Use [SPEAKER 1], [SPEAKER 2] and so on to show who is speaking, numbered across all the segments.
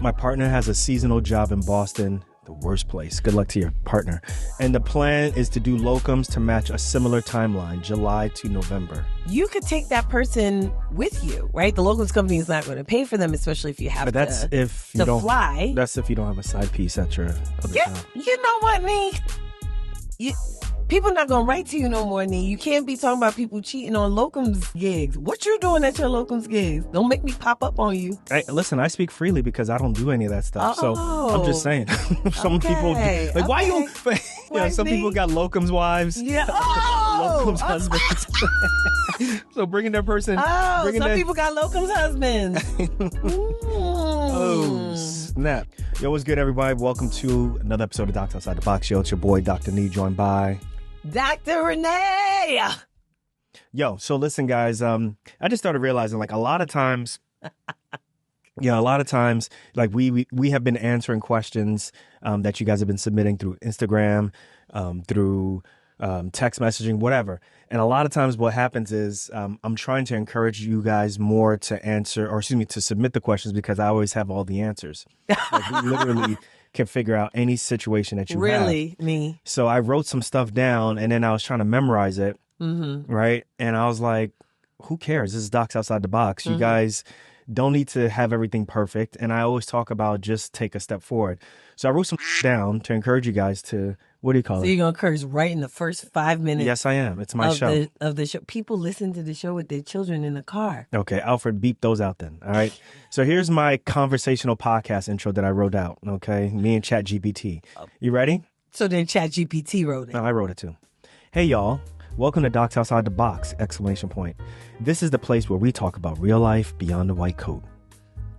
[SPEAKER 1] My partner has a seasonal job in Boston, the worst place. Good luck to your partner. And the plan is to do locums to match a similar timeline, July to November.
[SPEAKER 2] You could take that person with you, right? The locums company is not going to pay for them, especially if you have to fly.
[SPEAKER 1] That's if you don't have a side piece at your other job.
[SPEAKER 2] You know what, Nee? People not going to write to you no more, Nee. You can't be talking about people cheating on locums gigs. What you doing at your locums gigs? Don't make me pop up on you.
[SPEAKER 1] Hey, listen, I speak freely because I don't do any of that stuff. So I'm just saying. Some people, why you... some people got locums wives.
[SPEAKER 2] Yeah.
[SPEAKER 1] Locums husbands. So bringing that person...
[SPEAKER 2] people got locums husbands.
[SPEAKER 1] Oh, snap. Yo, what's good, everybody? Welcome to another episode of Docs Outside the Box. Yo, it's your boy, Dr. Nee, joined by...
[SPEAKER 2] Dr. Renee.
[SPEAKER 1] Yo, so listen, guys, I just started realizing, like, a lot of times, like, we have been answering questions that you guys have been submitting through Instagram, through text messaging, whatever. And a lot of times what happens is I'm trying to encourage you guys more to to submit the questions because I always have all the answers. Like, we literally can figure out any situation that you have.
[SPEAKER 2] Really? Me?
[SPEAKER 1] So I wrote some stuff down and then I was trying to memorize it. Mm-hmm. Right. And I was like, who cares? This is Docs Outside the Box. You guys don't need to have everything perfect. And I always talk about just take a step forward. So I wrote some down to encourage you guys to, what do you call it?
[SPEAKER 2] So you're going to curse right in the first 5 minutes?
[SPEAKER 1] Yes, I am. It's my show.
[SPEAKER 2] Of the show. People listen to the show with their children in the car.
[SPEAKER 1] Okay, Alfred, beep those out then. All right. So here's my conversational podcast intro that I wrote out. Okay. Me and ChatGPT. You ready?
[SPEAKER 2] So then ChatGPT wrote it.
[SPEAKER 1] No, I wrote it too. Hey, y'all. Welcome to Docs Outside the Box! ! This is the place where we talk about real life beyond the white coat.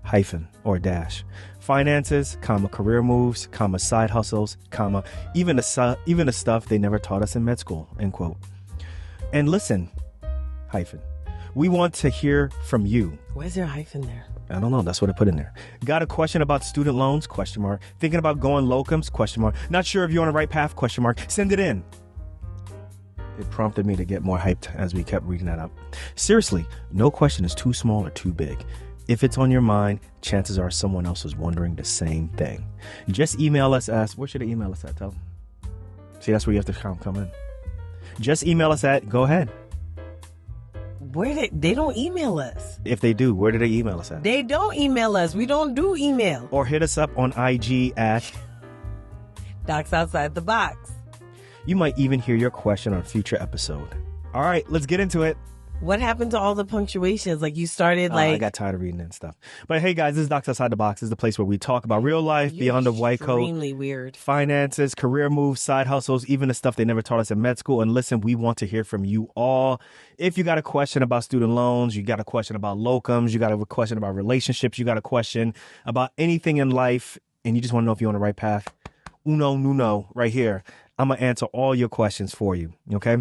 [SPEAKER 1] Hyphen or dash. Finances, comma, career moves, comma, side hustles, comma, even the stuff they never taught us in med school, end quote. And listen, hyphen. We want to hear from you.
[SPEAKER 2] Where's there a hyphen there?
[SPEAKER 1] I don't know. That's what I put in there. Got a question about student loans? Question mark. Thinking about going locums? Question mark. Not sure if you're on the right path? Question mark. Send it in. It prompted me to get more hyped as we kept reading that up. Seriously, no question is too small or too big. If it's on your mind, chances are someone else is wondering the same thing. Just email us where should they email us at? Tell them. See, that's where you have to come in. Just email us go ahead.
[SPEAKER 2] They don't email us.
[SPEAKER 1] If they do, where do they email us at?
[SPEAKER 2] They don't email us. We don't do email.
[SPEAKER 1] Or hit us up on IG at
[SPEAKER 2] Docs Outside the Box.
[SPEAKER 1] You might even hear your question on a future episode. All right, let's get into it.
[SPEAKER 2] What happened to all the punctuations? Like, you started
[SPEAKER 1] I got tired of reading and stuff. But hey, guys, this is Docs Outside the Box. This is the place where we talk about real life beyond the white coat.
[SPEAKER 2] Extremely weird.
[SPEAKER 1] Finances, career moves, side hustles, even the stuff they never taught us in med school. And listen, we want to hear from you all. If you got a question about student loans, you got a question about locums, you got a question about relationships, you got a question about anything in life, and you just want to know if you're on the right path, uno, nuno, right here. I'm going to answer all your questions for you, okay?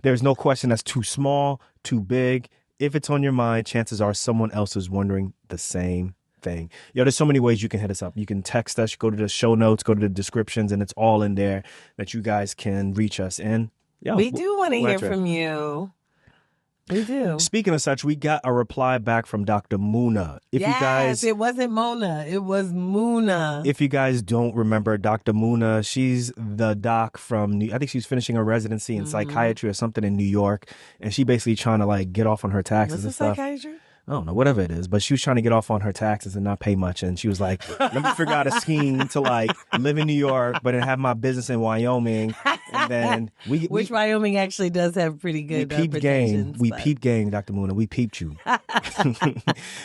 [SPEAKER 1] There's no question that's too small, too big. If it's on your mind, chances are someone else is wondering the same thing. Yo, there's so many ways you can hit us up. You can text us, go to the show notes, go to the descriptions, and it's all in there that you guys can reach us. And
[SPEAKER 2] we do want to hear from you. We do.
[SPEAKER 1] Speaking of such, we got a reply back from Dr. Mouna.
[SPEAKER 2] It wasn't Mona. It was Mouna.
[SPEAKER 1] If you guys don't remember Dr. Mouna, she's the doc from, I think she's finishing her residency in psychiatry or something in New York. And she basically trying to like get off on her taxes and stuff.
[SPEAKER 2] Psychiatry?
[SPEAKER 1] I don't know, whatever it is. But she was trying to get off on her taxes and not pay much. And she was like, let me figure out a scheme to like live in New York, but then have my business in Wyoming. And then
[SPEAKER 2] Which Wyoming actually does have pretty good
[SPEAKER 1] We peep gang, Dr. Mouna. We peeped you.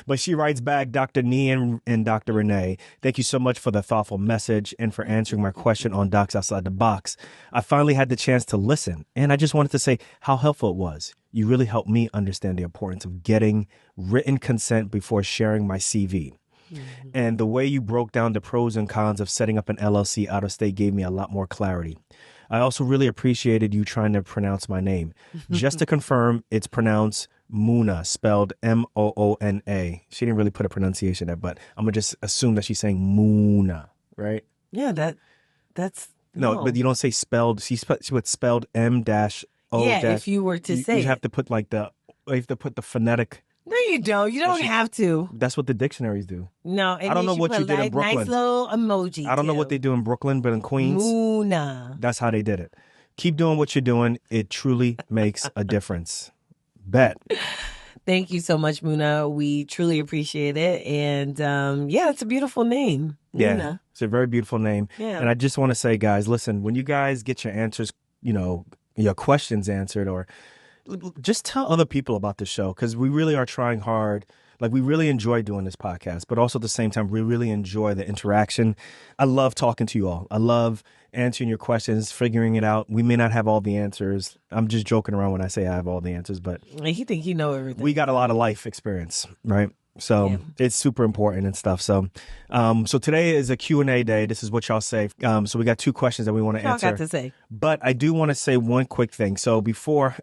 [SPEAKER 1] But she writes back, Dr. Nee and Dr. Renee, thank you so much for the thoughtful message and for answering my question on Docs Outside the Box. I finally had the chance to listen, and I just wanted to say how helpful it was. You really helped me understand the importance of getting written consent before sharing my CV. Mm-hmm. And the way you broke down the pros and cons of setting up an LLC out of state gave me a lot more clarity. I also really appreciated you trying to pronounce my name. Just to confirm, it's pronounced Mouna, spelled Moona. She didn't really put a pronunciation there, but I'm going to just assume that she's saying Mouna, right?
[SPEAKER 2] Yeah, that's...
[SPEAKER 1] No, but you don't say spelled. She put spelled M-O.
[SPEAKER 2] Yeah, if you were to say
[SPEAKER 1] you have to put like you have to put the phonetic
[SPEAKER 2] No, you don't. You don't have to.
[SPEAKER 1] That's what the dictionaries do.
[SPEAKER 2] No, and
[SPEAKER 1] I don't know what you did in Brooklyn.
[SPEAKER 2] Nice little emoji.
[SPEAKER 1] I don't know what they do in Brooklyn, but in Queens,
[SPEAKER 2] Mouna.
[SPEAKER 1] that's how they did it. Keep doing what you're doing. It truly makes a difference. Bet.
[SPEAKER 2] Thank you so much, Mouna. We truly appreciate it. And it's a beautiful name.
[SPEAKER 1] Yeah,
[SPEAKER 2] Mouna.
[SPEAKER 1] it's a very beautiful name.
[SPEAKER 2] Yeah.
[SPEAKER 1] And I just want to say, guys, listen, when you guys get your answers, your questions answered, or just tell other people about the show, because we really are trying hard. Like, we really enjoy doing this podcast, but also at the same time, we really enjoy the interaction. I love talking to you all. I love answering your questions, figuring it out. We may not have all the answers. I'm just joking around when I say I have all the answers, but
[SPEAKER 2] he think he know everything.
[SPEAKER 1] We got a lot of life experience, right? So it's super important and stuff. So so today is a Q&A day. This is what y'all say. So we got 2 questions that we want to answer.
[SPEAKER 2] Y'all got to say.
[SPEAKER 1] But I do want to say one quick thing. So before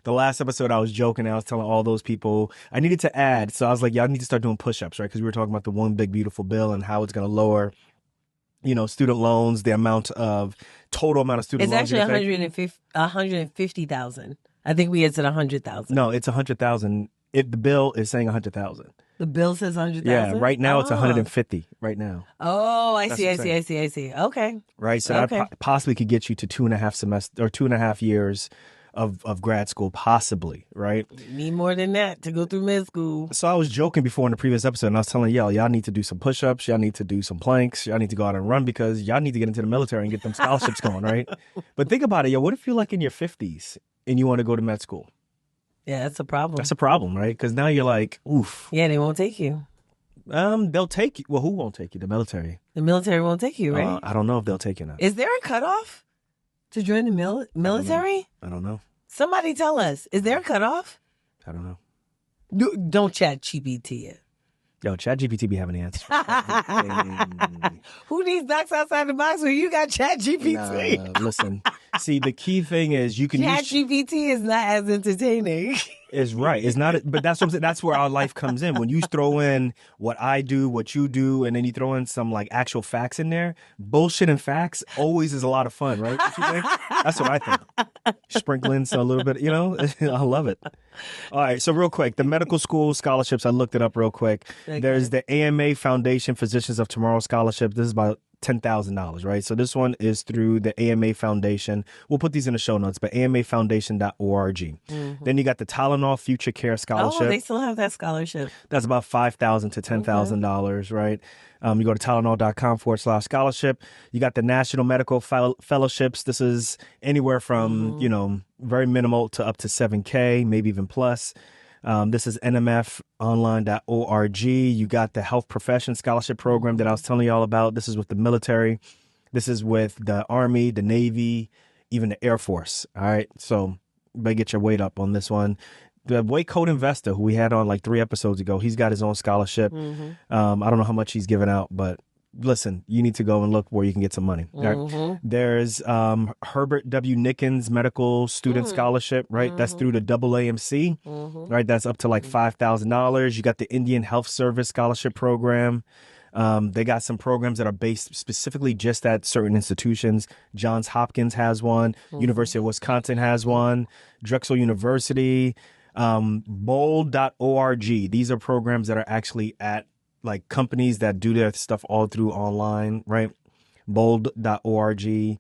[SPEAKER 1] the last episode, I was joking. I was telling all those people I needed to add. So I was like, y'all need to start doing push-ups, right? Because we were talking about the one big beautiful bill and how it's going to lower, student loans, the total amount of student loans.
[SPEAKER 2] It's actually 150,000. I think we had said 100,000.
[SPEAKER 1] No, it's 100,000. The bill is saying 100,000.
[SPEAKER 2] The bill says 100,000?
[SPEAKER 1] Yeah, right now it's 150 right now.
[SPEAKER 2] Oh, I see. Okay.
[SPEAKER 1] Right, so that possibly could get you to 2.5 years of grad school, possibly, right?
[SPEAKER 2] You need more than that to go through med school.
[SPEAKER 1] So I was joking before in the previous episode, and I was telling y'all need to do some push-ups, y'all need to do some planks, y'all need to go out and run, because y'all need to get into the military and get them scholarships going, right? But think about it, what if you're like in your 50s and you want to go to med school?
[SPEAKER 2] Yeah, that's a problem.
[SPEAKER 1] That's a problem, right? Because now you're like, oof.
[SPEAKER 2] Yeah, they won't take you.
[SPEAKER 1] They'll take you. Well, who won't take you? The military.
[SPEAKER 2] The military won't take you, right?
[SPEAKER 1] I don't know if they'll take you now.
[SPEAKER 2] Is there a cutoff to join the military?
[SPEAKER 1] I don't know.
[SPEAKER 2] Somebody tell us. Is there a cutoff?
[SPEAKER 1] I don't know.
[SPEAKER 2] Don't chat GPT it.
[SPEAKER 1] Yo, ChatGPT be having the answers.
[SPEAKER 2] Who needs docs outside the box when you got ChatGPT?
[SPEAKER 1] Listen, see, the key thing is you can use
[SPEAKER 2] ChatGPT is not as entertaining.
[SPEAKER 1] Is right. It's not, but that's what I'm saying. That's where our life comes in. When you throw in what I do, what you do, and then you throw in some like actual facts in there, bullshit and facts always is a lot of fun, right? What you think? That's what I think. Sprinkle in a little bit, I love it. All right. So real quick, the medical school scholarships, I looked it up real quick. Okay. There's the AMA Foundation Physicians of Tomorrow Scholarship. This is about $10,000, right? So this one is through the AMA Foundation. We'll put these in the show notes, but amafoundation.org. Mm-hmm. Then you got the Tylenol Future Care Scholarship.
[SPEAKER 2] Oh, they still have that scholarship.
[SPEAKER 1] That's about $5,000 to $10,000, right? You go to Tylenol.com/scholarship. You got the National Medical Fellowships. This is anywhere from, very minimal to up to $7K, maybe even plus. This is nmfonline.org. You got the Health Profession Scholarship Program that I was telling you all about. This is with the military. This is with the Army, the Navy, even the Air Force. All right. So you better get your weight up on this one. The Weight Code Investor, who we had on like 3 episodes ago, he's got his own scholarship. Mm-hmm. I don't know how much he's given out, but listen, you need to go and look where you can get some money. Mm-hmm. Right? There's Herbert W. Nickens Medical Student Scholarship, right? Mm-hmm. That's through the AAMC, right? That's up to like $5,000. You got the Indian Health Service Scholarship Program. They got some programs that are based specifically just at certain institutions. Johns Hopkins has one. University of Wisconsin has one. Drexel University. Bold.org. These are programs that are actually at like companies that do their stuff all through online, right? Bold.org,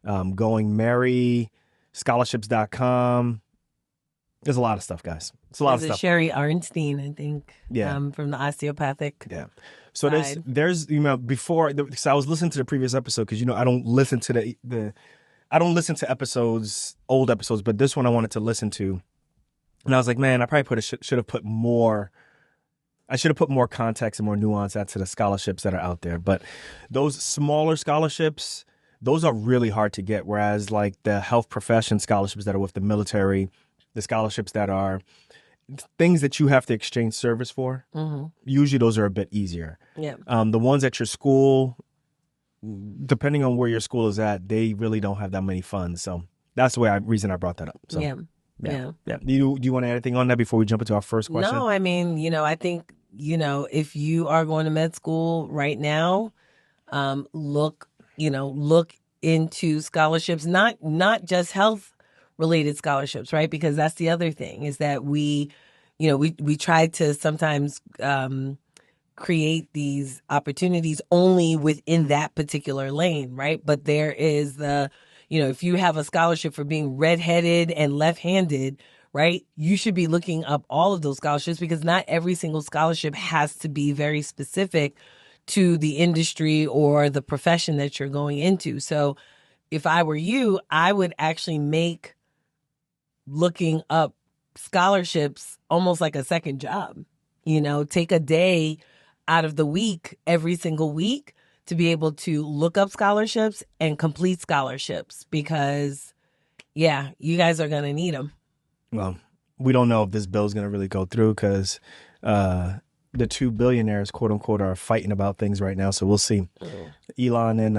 [SPEAKER 1] Going Merry, scholarships.com. There's a lot of stuff, guys. It's a lot of stuff.
[SPEAKER 2] Sherry Arnstein, I think, from the osteopathic.
[SPEAKER 1] Yeah. So there's before, because I was listening to the previous episode, because, I don't listen to I don't listen to old episodes, but this one I wanted to listen to. And I was like, man, I probably should have put more. I should have put more context and more nuance out to the scholarships that are out there. But those smaller scholarships, those are really hard to get. Whereas like the health profession scholarships that are with the military, the scholarships that are things that you have to exchange service for, usually those are a bit easier.
[SPEAKER 2] Yeah.
[SPEAKER 1] The ones at your school, depending on where your school is at, they really don't have that many funds. So that's the reason I brought that up. So, yeah. Do you want to add anything on that before we jump into our first question?
[SPEAKER 2] No, I mean, I think, if you are going to med school right now, look into scholarships, not just health related scholarships, right? Because that's the other thing is that we, we try to sometimes create these opportunities only within that particular lane, right? But there is if you have a scholarship for being redheaded and left-handed, right? You should be looking up all of those scholarships because not every single scholarship has to be very specific to the industry or the profession that you're going into. So if I were you, I would actually make looking up scholarships almost like a second job. Take a day out of the week, every single week, to be able to look up scholarships and complete scholarships because, you guys are going to need them.
[SPEAKER 1] Well, we don't know if this bill is going to really go through because the two billionaires, quote unquote, are fighting about things right now. So we'll see. Elon and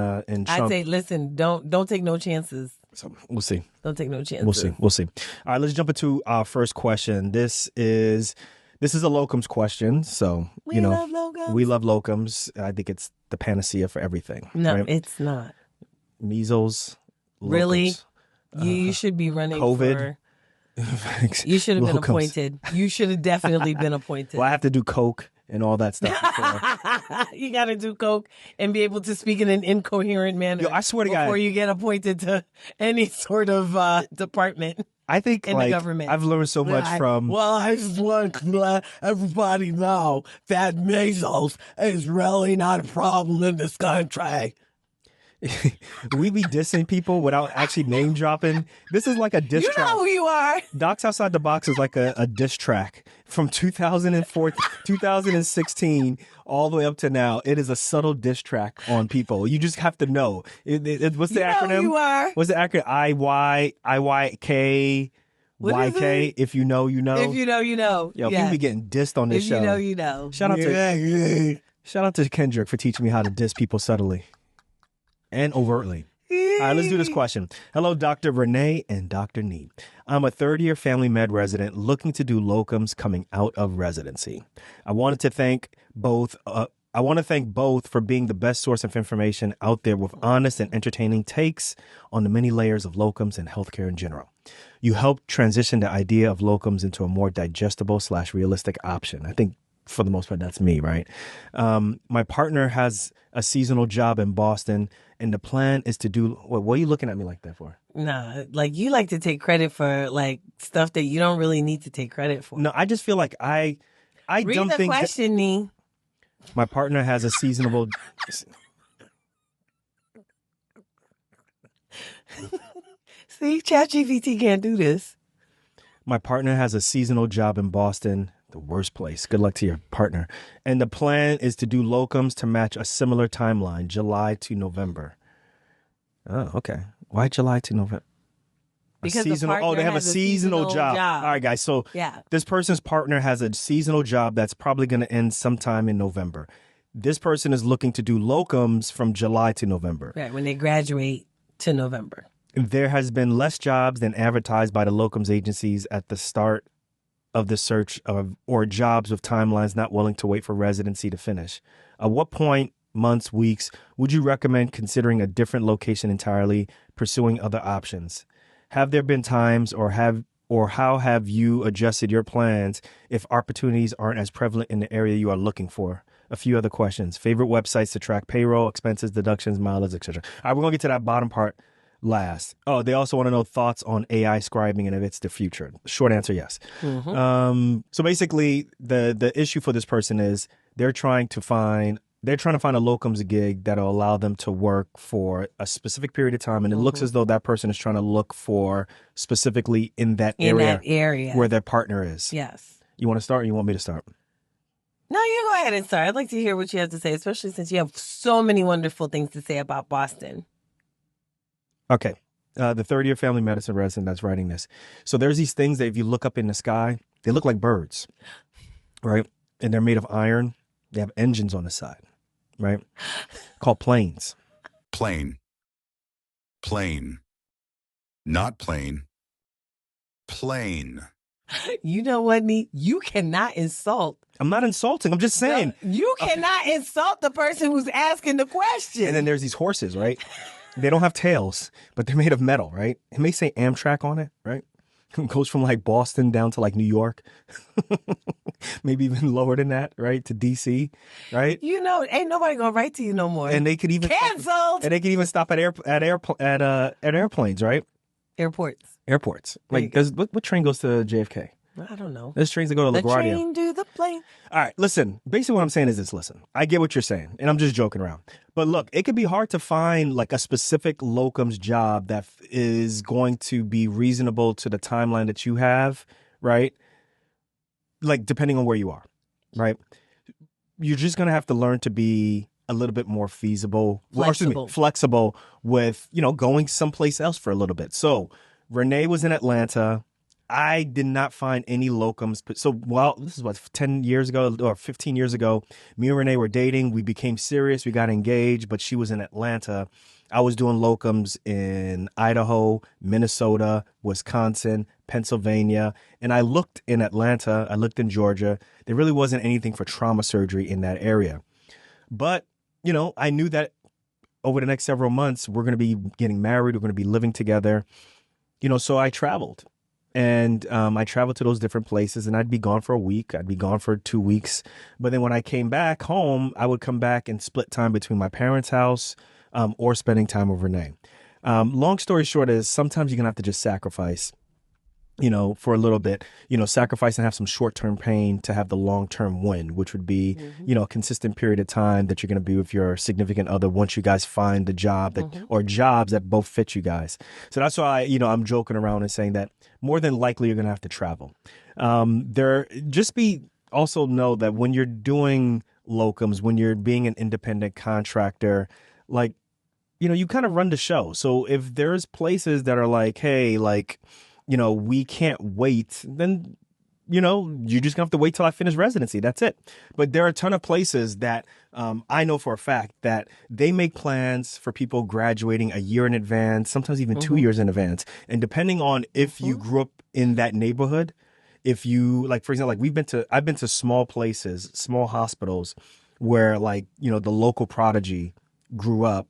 [SPEAKER 1] Trump.
[SPEAKER 2] I'd say, listen, don't take no chances.
[SPEAKER 1] So we'll see.
[SPEAKER 2] Don't take no chances.
[SPEAKER 1] We'll see. All right, let's jump into our first question. This is a locums question. So
[SPEAKER 2] we love locums.
[SPEAKER 1] We love locums. I think it's the panacea for everything.
[SPEAKER 2] No,
[SPEAKER 1] right?
[SPEAKER 2] It's not.
[SPEAKER 1] Measles. Locums.
[SPEAKER 2] Really? You should be running
[SPEAKER 1] COVID.
[SPEAKER 2] You should have been appointed. You should have definitely been appointed.
[SPEAKER 1] Well, I have to do coke and all that stuff before.
[SPEAKER 2] You got to do coke and be able to speak in an incoherent manner.
[SPEAKER 1] Yo, I swear to God,
[SPEAKER 2] before you get appointed to any sort of department.
[SPEAKER 1] I think
[SPEAKER 2] in the government.
[SPEAKER 1] I've learned so much from.
[SPEAKER 3] Well, I just want to let everybody know that measles is really not a problem in this country.
[SPEAKER 1] We be dissing people without actually name dropping. This is like a diss track.
[SPEAKER 2] You know who you are.
[SPEAKER 1] Docs Outside the Box is like a diss track from 2004, 2016, all the way up to now. It is a subtle diss track on people. You just have to know. What's the acronym?
[SPEAKER 2] Know who you are.
[SPEAKER 1] What's the acronym? IYK. YK. If you know, you know.
[SPEAKER 2] If you know, you know.
[SPEAKER 1] Yo, people be getting dissed on this show.
[SPEAKER 2] If you know, you know.
[SPEAKER 1] Shout out to Kendrick for teaching me how to diss people subtly and overtly. All right, let's do this question. Hello, Dr. Renee and Dr. Nee. I'm a third-year family med resident looking to do locums coming out of residency. I want to thank both for being the best source of information out there with honest and entertaining takes on the many layers of locums and healthcare in general. You helped transition the idea of locums into a more digestible / realistic option. I think for the most part, that's me, right? My partner has a seasonal job in Boston, and the plan is to do. What are you looking at me like that for?
[SPEAKER 2] Nah, like you like to take credit for like stuff that you don't really need to take credit for.
[SPEAKER 1] No, I just feel like I
[SPEAKER 2] Read
[SPEAKER 1] don't
[SPEAKER 2] the
[SPEAKER 1] think
[SPEAKER 2] question, Nee.
[SPEAKER 1] My partner has a seasonal.
[SPEAKER 2] See, ChatGPT can't do this.
[SPEAKER 1] My partner has a seasonal job in Boston. The worst place. Good luck to your partner. And the plan is to do locums to match a similar timeline, July to November. Oh, okay. Why July to November?
[SPEAKER 2] Because the partner
[SPEAKER 1] they have a seasonal job. All right, guys. So this person's partner has a seasonal job that's probably going to end sometime in November. This person is looking to do locums from July to November.
[SPEAKER 2] Right, when they graduate to November.
[SPEAKER 1] There has been less jobs than advertised by the locums agencies at the start of the search or jobs with timelines not willing to wait for residency to finish. At what point, months, weeks, would you recommend considering a different location entirely, pursuing other options? Have there been times or how have you adjusted your plans if opportunities aren't as prevalent in the area you are looking for? A few other questions. Favorite websites to track payroll, expenses, deductions, mileage, etc. All right, we're going to get to that bottom part last. Oh, they also want to know thoughts on AI scribing and if it's the future. Short answer, yes. Mm-hmm. So basically, the issue for this person is they're trying to find a locums gig that'll allow them to work for a specific period of time, and it looks as though that person is trying to look for specifically in that area where their partner is.
[SPEAKER 2] Yes.
[SPEAKER 1] You want to start, or you want me to start?
[SPEAKER 2] No, you go ahead and start. I'd like to hear what you have to say, especially since you have so many wonderful things to say about Boston.
[SPEAKER 1] Okay. The third-year family medicine resident that's writing this. So there's these things that if you look up in the sky, they look like birds, right? And they're made of iron. They have engines on the side, right? Called planes.
[SPEAKER 4] Plane. Plane. Not plane. Plane.
[SPEAKER 2] You know what, Nee? You cannot insult.
[SPEAKER 1] I'm not insulting. I'm just saying.
[SPEAKER 2] You cannot insult the person who's asking the question.
[SPEAKER 1] And then there's these horses, right? They don't have tails, but they're made of metal, right? It may say Amtrak on it, right? goes from like Boston down to like New York, maybe even lower than that, right? To DC, right?
[SPEAKER 2] You know, ain't nobody gonna write to you no more.
[SPEAKER 1] And they could even
[SPEAKER 2] canceled.
[SPEAKER 1] And they could even stop at airplanes, right?
[SPEAKER 2] Airports.
[SPEAKER 1] Like, what train goes to JFK?
[SPEAKER 2] I don't know.
[SPEAKER 1] There's trains that go to LaGuardia.
[SPEAKER 2] The train to the plane.
[SPEAKER 1] All right, listen. Basically, what I'm saying is this. Listen, I get what you're saying, and I'm just joking around. But look, it could be hard to find like a specific locums job that is going to be reasonable to the timeline that you have, right? Like, depending on where you are, right? You're just going to have to learn to be a little bit more flexible with, going someplace else for a little bit. So Renee was in Atlanta. I did not find any locums. So, this is 10 years ago or 15 years ago. Me and Renee were dating. We became serious. We got engaged, but she was in Atlanta. I was doing locums in Idaho, Minnesota, Wisconsin, Pennsylvania. And I looked in Atlanta. I looked in Georgia. There really wasn't anything for trauma surgery in that area. But, I knew that over the next several months, we're going to be getting married. We're going to be living together. So I traveled. And I traveled to those different places, and I'd be gone for a week. I'd be gone for 2 weeks. But then when I came back home, I would come back and split time between my parents' house or spending time with Renee. Long story short is sometimes you're going to have to just sacrifice, for a little bit, sacrifice and have some short-term pain to have the long-term win, which would be, a consistent period of time that you're going to be with your significant other once you guys find the job or jobs that both fit you guys. So that's why, I'm joking around and saying that more than likely you're going to have to travel. Also know that when you're doing locums, when you're being an independent contractor, like, you kind of run the show. So if there's places that are like, hey, like, we can't wait, then, you're just gonna have to wait till I finish residency. That's it. But there are a ton of places that I know for a fact that they make plans for people graduating a year in advance, sometimes even 2 years in advance. And depending on if you grew up in that neighborhood, if you, like, for example, like I've been to small places, small hospitals where, like, the local prodigy grew up.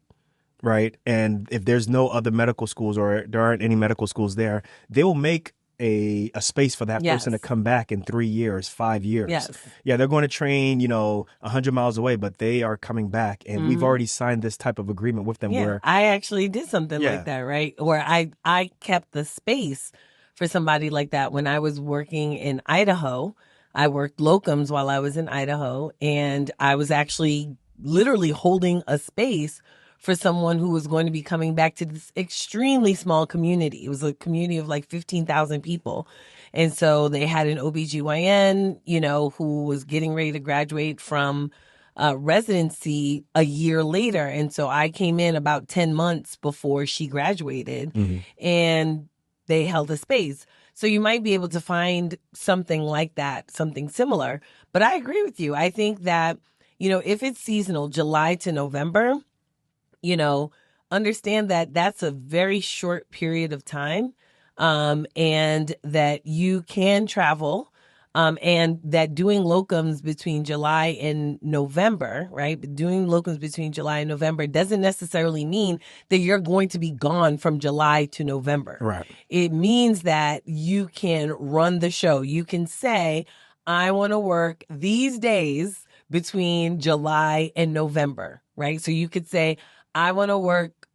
[SPEAKER 1] Right. And if there's no other medical schools or there aren't any medical schools there, they will make a space for that person to come back in 3 years, 5 years.
[SPEAKER 2] Yes.
[SPEAKER 1] Yeah, they're going to train, 100 miles away, but they are coming back. And we've already signed this type of agreement with them where
[SPEAKER 2] I actually did something like that, right? Where I kept the space for somebody like that when I was working in Idaho. I worked locums while I was in Idaho, and I was actually literally holding a space for someone who was going to be coming back to this extremely small community. It was a community of like 15,000 people. And so they had an OBGYN, who was getting ready to graduate from residency a year later. And so I came in about 10 months before she graduated, and they held a space. So you might be able to find something like that, something similar. But I agree with you. I think that, if it's seasonal, July to November, understand that that's a very short period of time, and that you can travel, and that doing locums between July and November, right? Doing locums between July and November doesn't necessarily mean that you're going to be gone from July to November.
[SPEAKER 1] Right.
[SPEAKER 2] It means that you can run the show. You can say, I want to work these days between July and November, right? So you could say, I want to work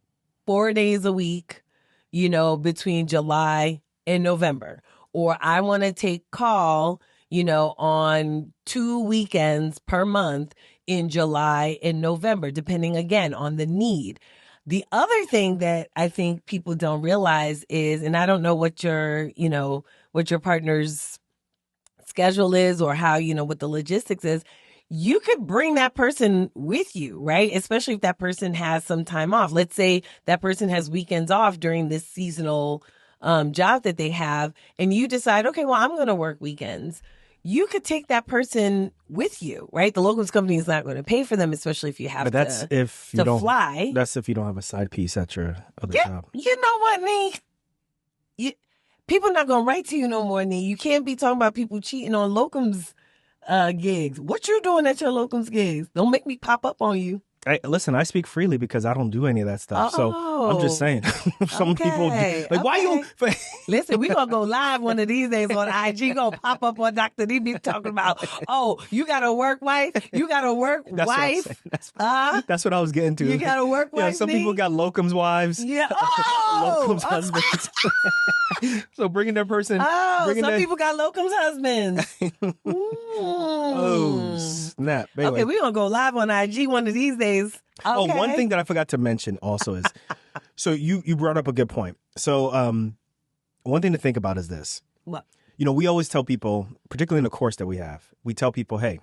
[SPEAKER 2] 4 days a week, between July and November. Or I want to take call, on 2 weekends per month in July and November, depending, again, on the need. The other thing that I think people don't realize is, and I don't know what your partner's schedule is or how, what the logistics is, you could bring that person with you, right? Especially if that person has some time off. Let's say that person has weekends off during this seasonal job that they have, and you decide, okay, well, I'm going to work weekends. You could take that person with you, right? The locums company is not going to pay for them, especially if you have to fly.
[SPEAKER 1] That's if you don't have a side piece at your other job.
[SPEAKER 2] You know what, Nee? People not going to write to you no more, Nee. You can't be talking about people cheating on locums gigs. What you doing at your locums gigs? Don't make me pop up on you.
[SPEAKER 1] Listen, I speak freely because I don't do any of that stuff. So I'm just saying, some people do. Like, why you?
[SPEAKER 2] Listen, we're going to go live one of these days on IG. Going to pop up on Dr. D be talking about, oh, you got a work wife? You got a work wife?
[SPEAKER 1] That's what I was getting to.
[SPEAKER 2] You got a work wife?
[SPEAKER 1] Some people got locums wives.
[SPEAKER 2] Yeah. Oh!
[SPEAKER 1] Locums husbands. So bringing that person.
[SPEAKER 2] People got locums husbands.
[SPEAKER 1] Oh, snap. Anyway.
[SPEAKER 2] Okay, we're going to go live on IG one of these days. Okay.
[SPEAKER 1] Oh, one thing that I forgot to mention also is, so you brought up a good point. So one thing to think about is this.
[SPEAKER 2] What?
[SPEAKER 1] We always tell people, particularly in the course that we have, we tell people, hey,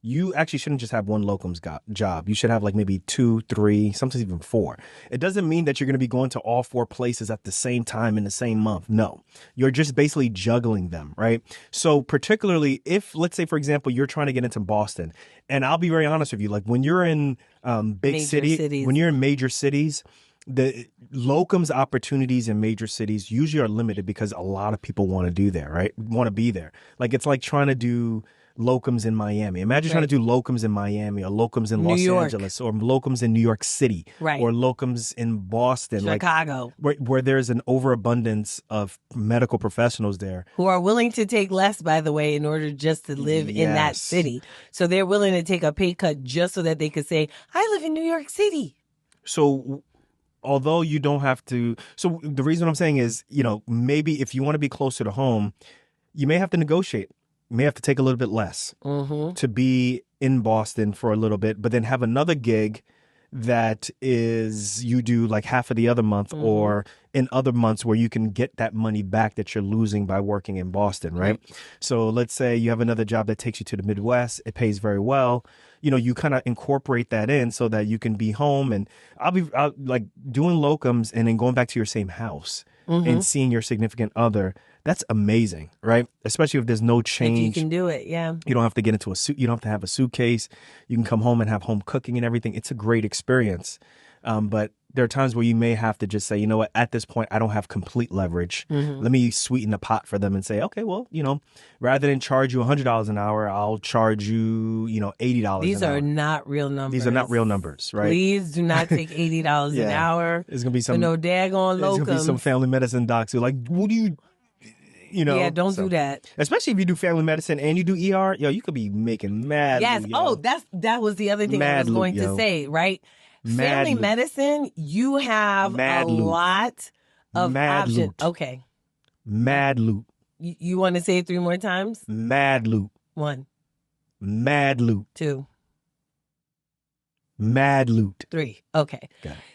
[SPEAKER 1] you actually shouldn't just have one locums job. You should have like maybe 2, 3, sometimes even 4. It doesn't mean that you're going to be going to all 4 places at the same time in the same month. No, you're just basically juggling them, right? So particularly if, let's say, for example, you're trying to get into Boston, and I'll be very honest with you, like when you're in big cities, when you're in major cities, the locums opportunities in major cities usually are limited because a lot of people want to do there, right? Want to be there. Like it's like trying to do locums in Miami. Imagine trying to do locums in Miami or locums in Los Angeles or locums in New York City or locums in Boston.
[SPEAKER 2] Chicago.
[SPEAKER 1] Like, where there's an overabundance of medical professionals there.
[SPEAKER 2] Who are willing to take less, by the way, in order just to live in that city. So they're willing to take a pay cut just so that they could say, I live in New York City.
[SPEAKER 1] So although you don't have to, so the reason I'm saying is, maybe if you want to be closer to home, you may have to negotiate. You may have to take a little bit less to be in Boston for a little bit, but then have another gig that is you do like half of the other month or in other months where you can get that money back that you're losing by working in Boston, right? So let's say you have another job that takes you to the Midwest. It pays very well. You kind of incorporate that in so that you can be home. And I'll like doing locums and then going back to your same house and seeing your significant other. That's amazing, right? Especially if there's no change.
[SPEAKER 2] If you can do it, yeah.
[SPEAKER 1] You don't have to get into a suit. You don't have to have a suitcase. You can come home and have home cooking and everything. It's a great experience. But there are times where you may have to just say, you know what, at this point, I don't have complete leverage. Let me sweeten the pot for them and say, okay, well, rather than charge you $100 an hour, I'll charge you, $80 an hour.
[SPEAKER 2] These are not real numbers.
[SPEAKER 1] These are not real numbers, right?
[SPEAKER 2] Please do not take $80 an hour.
[SPEAKER 1] There's going to be some.
[SPEAKER 2] No daggone locums.
[SPEAKER 1] There's going to be some family medicine docs who are like, what do you...
[SPEAKER 2] Yeah, don't do that.
[SPEAKER 1] Especially if you do family medicine and you do ER, you could be making mad.
[SPEAKER 2] Yes.
[SPEAKER 1] Loot,
[SPEAKER 2] that was the other thing I was going to say, right? Family medicine, you have a lot of options.
[SPEAKER 1] Loot.
[SPEAKER 2] Okay.
[SPEAKER 1] Mad loot.
[SPEAKER 2] You want to say it 3 more times?
[SPEAKER 1] Mad loot.
[SPEAKER 2] 1.
[SPEAKER 1] Mad loot.
[SPEAKER 2] 2.
[SPEAKER 1] Mad loot.
[SPEAKER 2] 3. Okay.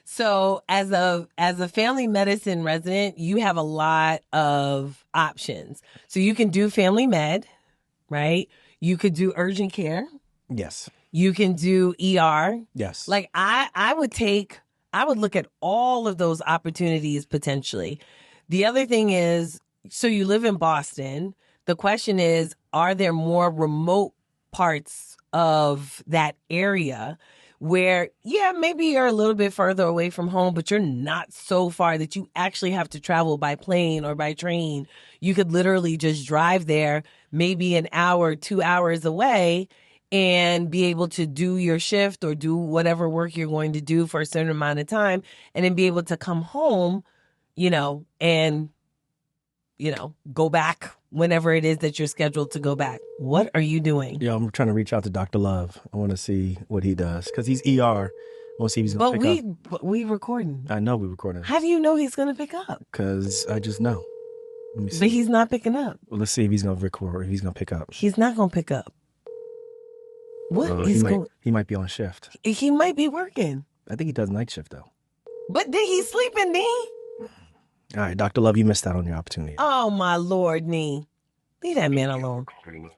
[SPEAKER 2] So as a family medicine resident, you have a lot of options. So you can do family med, right? You could do urgent care.
[SPEAKER 1] Yes.
[SPEAKER 2] You can do ER.
[SPEAKER 1] Yes.
[SPEAKER 2] Like I would look at all of those opportunities potentially. The other thing is, so you live in Boston. The question is, are there more remote parts of that area where, maybe you're a little bit further away from home, but you're not so far that you actually have to travel by plane or by train. You could literally just drive there, maybe an hour, 2 hours away, and be able to do your shift or do whatever work you're going to do for a certain amount of time, and then be able to come home, and, go back whenever it is that you're scheduled to go back. What are you doing?
[SPEAKER 1] Yeah, I'm trying to reach out to Dr. Love. I want to see what he does because he's ER. I want to see if he's going to pick up.
[SPEAKER 2] But we recording.
[SPEAKER 1] I know we're recording.
[SPEAKER 2] How do you know he's going to pick up?
[SPEAKER 1] Because I just know. Let me see.
[SPEAKER 2] But he's not picking up.
[SPEAKER 1] Well, let's see if he's going to record or if he's going to pick up.
[SPEAKER 2] He's not going to pick up. What?
[SPEAKER 1] He might be on shift.
[SPEAKER 2] He might be working.
[SPEAKER 1] I think he does night shift, though.
[SPEAKER 2] But then he's sleeping, Nee.
[SPEAKER 1] All right, Dr. Love, you missed out on your opportunity.
[SPEAKER 2] Oh, my Lord, Nee. Leave that man alone.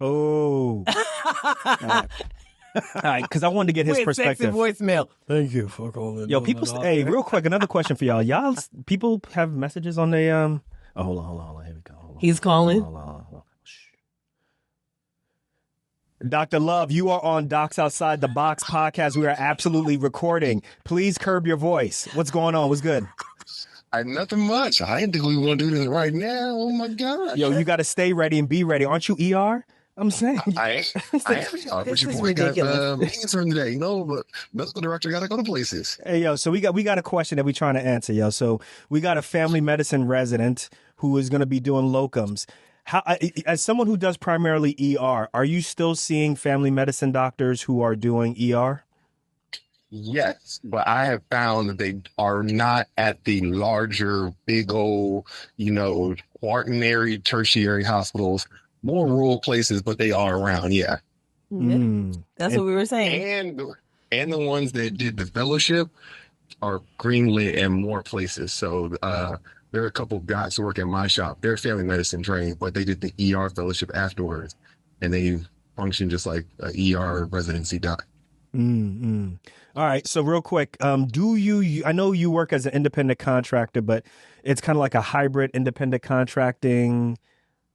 [SPEAKER 1] Oh. All right, because I wanted to get his perspective.
[SPEAKER 2] Sexy voicemail.
[SPEAKER 3] Thank you for calling.
[SPEAKER 1] Yo, people, hey, real quick, another question for y'all. People have messages on the, oh, hold on. Here we go. Hold on.
[SPEAKER 2] He's calling?
[SPEAKER 1] Hold on. Shh. Dr. Love, you are on Docs Outside the Box podcast. We are absolutely recording. Please curb your voice. What's going on? What's good?
[SPEAKER 5] Nothing much. I didn't think we want to do this right now. Oh, my God.
[SPEAKER 1] Yo, you got to stay ready and be ready. Aren't you ER? I'm saying.
[SPEAKER 5] I am, y'all. But
[SPEAKER 2] This
[SPEAKER 5] your
[SPEAKER 2] is
[SPEAKER 5] boy got
[SPEAKER 2] ridiculous.
[SPEAKER 5] meetings from today, but medical director got to go to places.
[SPEAKER 1] Hey, yo, so we got a question that we're trying to answer, yo. So we got a family medicine resident who is going to be doing locums. As someone who does primarily ER, are you still seeing family medicine doctors who are doing ER?
[SPEAKER 5] Yes, but I have found that they are not at the larger, big old, quaternary, tertiary hospitals, more rural places, but they are around, yeah.
[SPEAKER 2] Yeah.
[SPEAKER 1] Mm.
[SPEAKER 2] That's
[SPEAKER 1] And-
[SPEAKER 2] what we were saying.
[SPEAKER 5] And the ones that did the fellowship are greenlit in more places. So there are a couple of guys who work at my shop. They're family medicine trained, but they did the ER fellowship afterwards, and they function just like a ER residency doc.
[SPEAKER 1] Mm-mm. All right. So real quick, I know you work as an independent contractor, but it's kind of like a hybrid independent contracting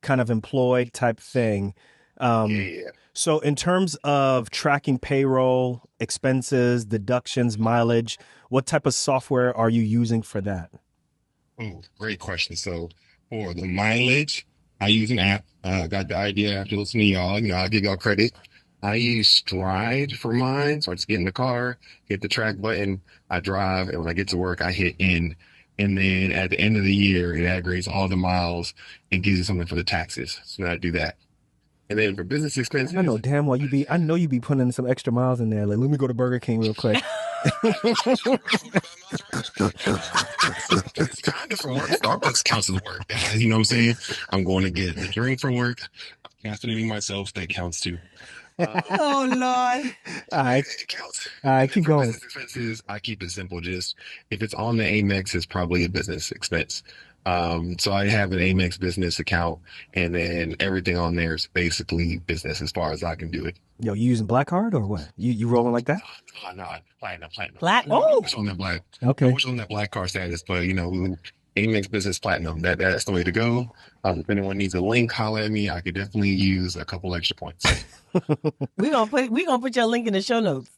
[SPEAKER 1] kind of employed type thing.
[SPEAKER 5] Yeah.
[SPEAKER 1] So in terms of tracking payroll, expenses, deductions, mileage, what type of software are you using for that?
[SPEAKER 5] Oh, great question. So for the mileage, I use an app. Got the idea after listening to y'all. I'll give y'all credit. I use Stride for mine. So I just get in the car, hit the track button, I drive, and when I get to work, I hit end. And then at the end of the year, it aggregates all the miles and gives you something for the taxes. So I do that. And then for business expenses,
[SPEAKER 1] I know damn well I know you be putting in some extra miles in there. Like, let me go to Burger King real quick.
[SPEAKER 5] It's kind of from work. Starbucks counts as work. You know what I'm saying? I'm going to get a drink from work. I'm caffeinating myself. That counts too.
[SPEAKER 2] Oh Lord.
[SPEAKER 1] All right.
[SPEAKER 5] It counts.
[SPEAKER 1] All right, keep
[SPEAKER 5] For
[SPEAKER 1] going.
[SPEAKER 5] business expenses, I keep it simple. Just if it's on the Amex, it's probably a business expense. So I have an Amex business account, and then everything on there is basically business as far as I can do it.
[SPEAKER 1] Yo, you using black card or what? You rolling like that?
[SPEAKER 5] Oh, no, platinum.
[SPEAKER 2] Platinum.
[SPEAKER 5] I wish on that black.
[SPEAKER 1] Okay.
[SPEAKER 5] I wish on that black card status, but Amex Business Platinum. That's the way to go. If anyone needs a link, holler at me. I could definitely use a couple extra points.
[SPEAKER 2] We gonna put your link in the show notes.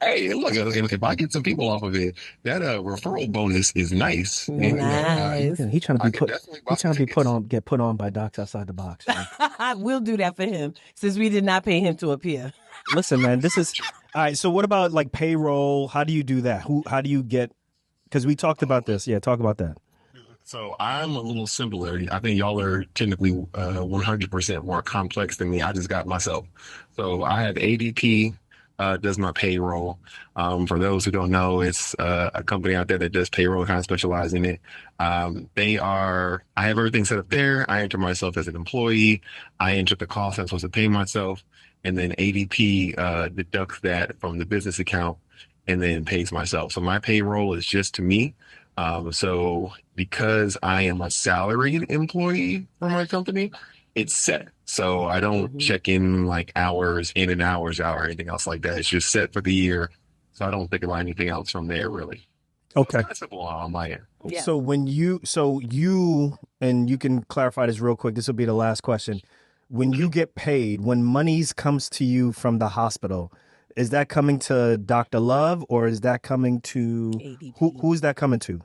[SPEAKER 5] Hey, look, if I get some people off of it, that referral bonus is nice. And,
[SPEAKER 2] Nice.
[SPEAKER 1] He trying to
[SPEAKER 5] I
[SPEAKER 1] be
[SPEAKER 5] could
[SPEAKER 1] put.
[SPEAKER 5] definitely
[SPEAKER 1] He
[SPEAKER 5] buy
[SPEAKER 1] trying to be
[SPEAKER 5] some
[SPEAKER 1] get put on by docs outside the box. Man.
[SPEAKER 2] We'll do that for him since we did not pay him to appear.
[SPEAKER 1] Listen, man, this is all right. So, what about like payroll? How do you do that? How do you get? Because we talked about this. Yeah, talk about that.
[SPEAKER 5] So I'm a little simpler. I think y'all are technically 100% more complex than me. I just got myself. So I have ADP does my payroll. For those who don't know, it's a company out there that does payroll, kind of specialize in it. I have everything set up there. I enter myself as an employee. I enter the cost I'm supposed to pay myself. And then ADP deducts that from the business account and then pays myself. So my payroll is just to me. So because I am a salaried employee for my company, it's set. So I don't check in like hours in and hours out or anything else like that. It's just set for the year. So I don't think about anything else from there really.
[SPEAKER 1] Okay.
[SPEAKER 5] It's kind of simple on my end.
[SPEAKER 2] Yeah.
[SPEAKER 1] So and you can clarify this real quick. This will be the last question. When you get paid, when monies comes to you from the hospital, is that coming to Dr. Love or is that coming to
[SPEAKER 2] ADP.
[SPEAKER 1] who is that coming to?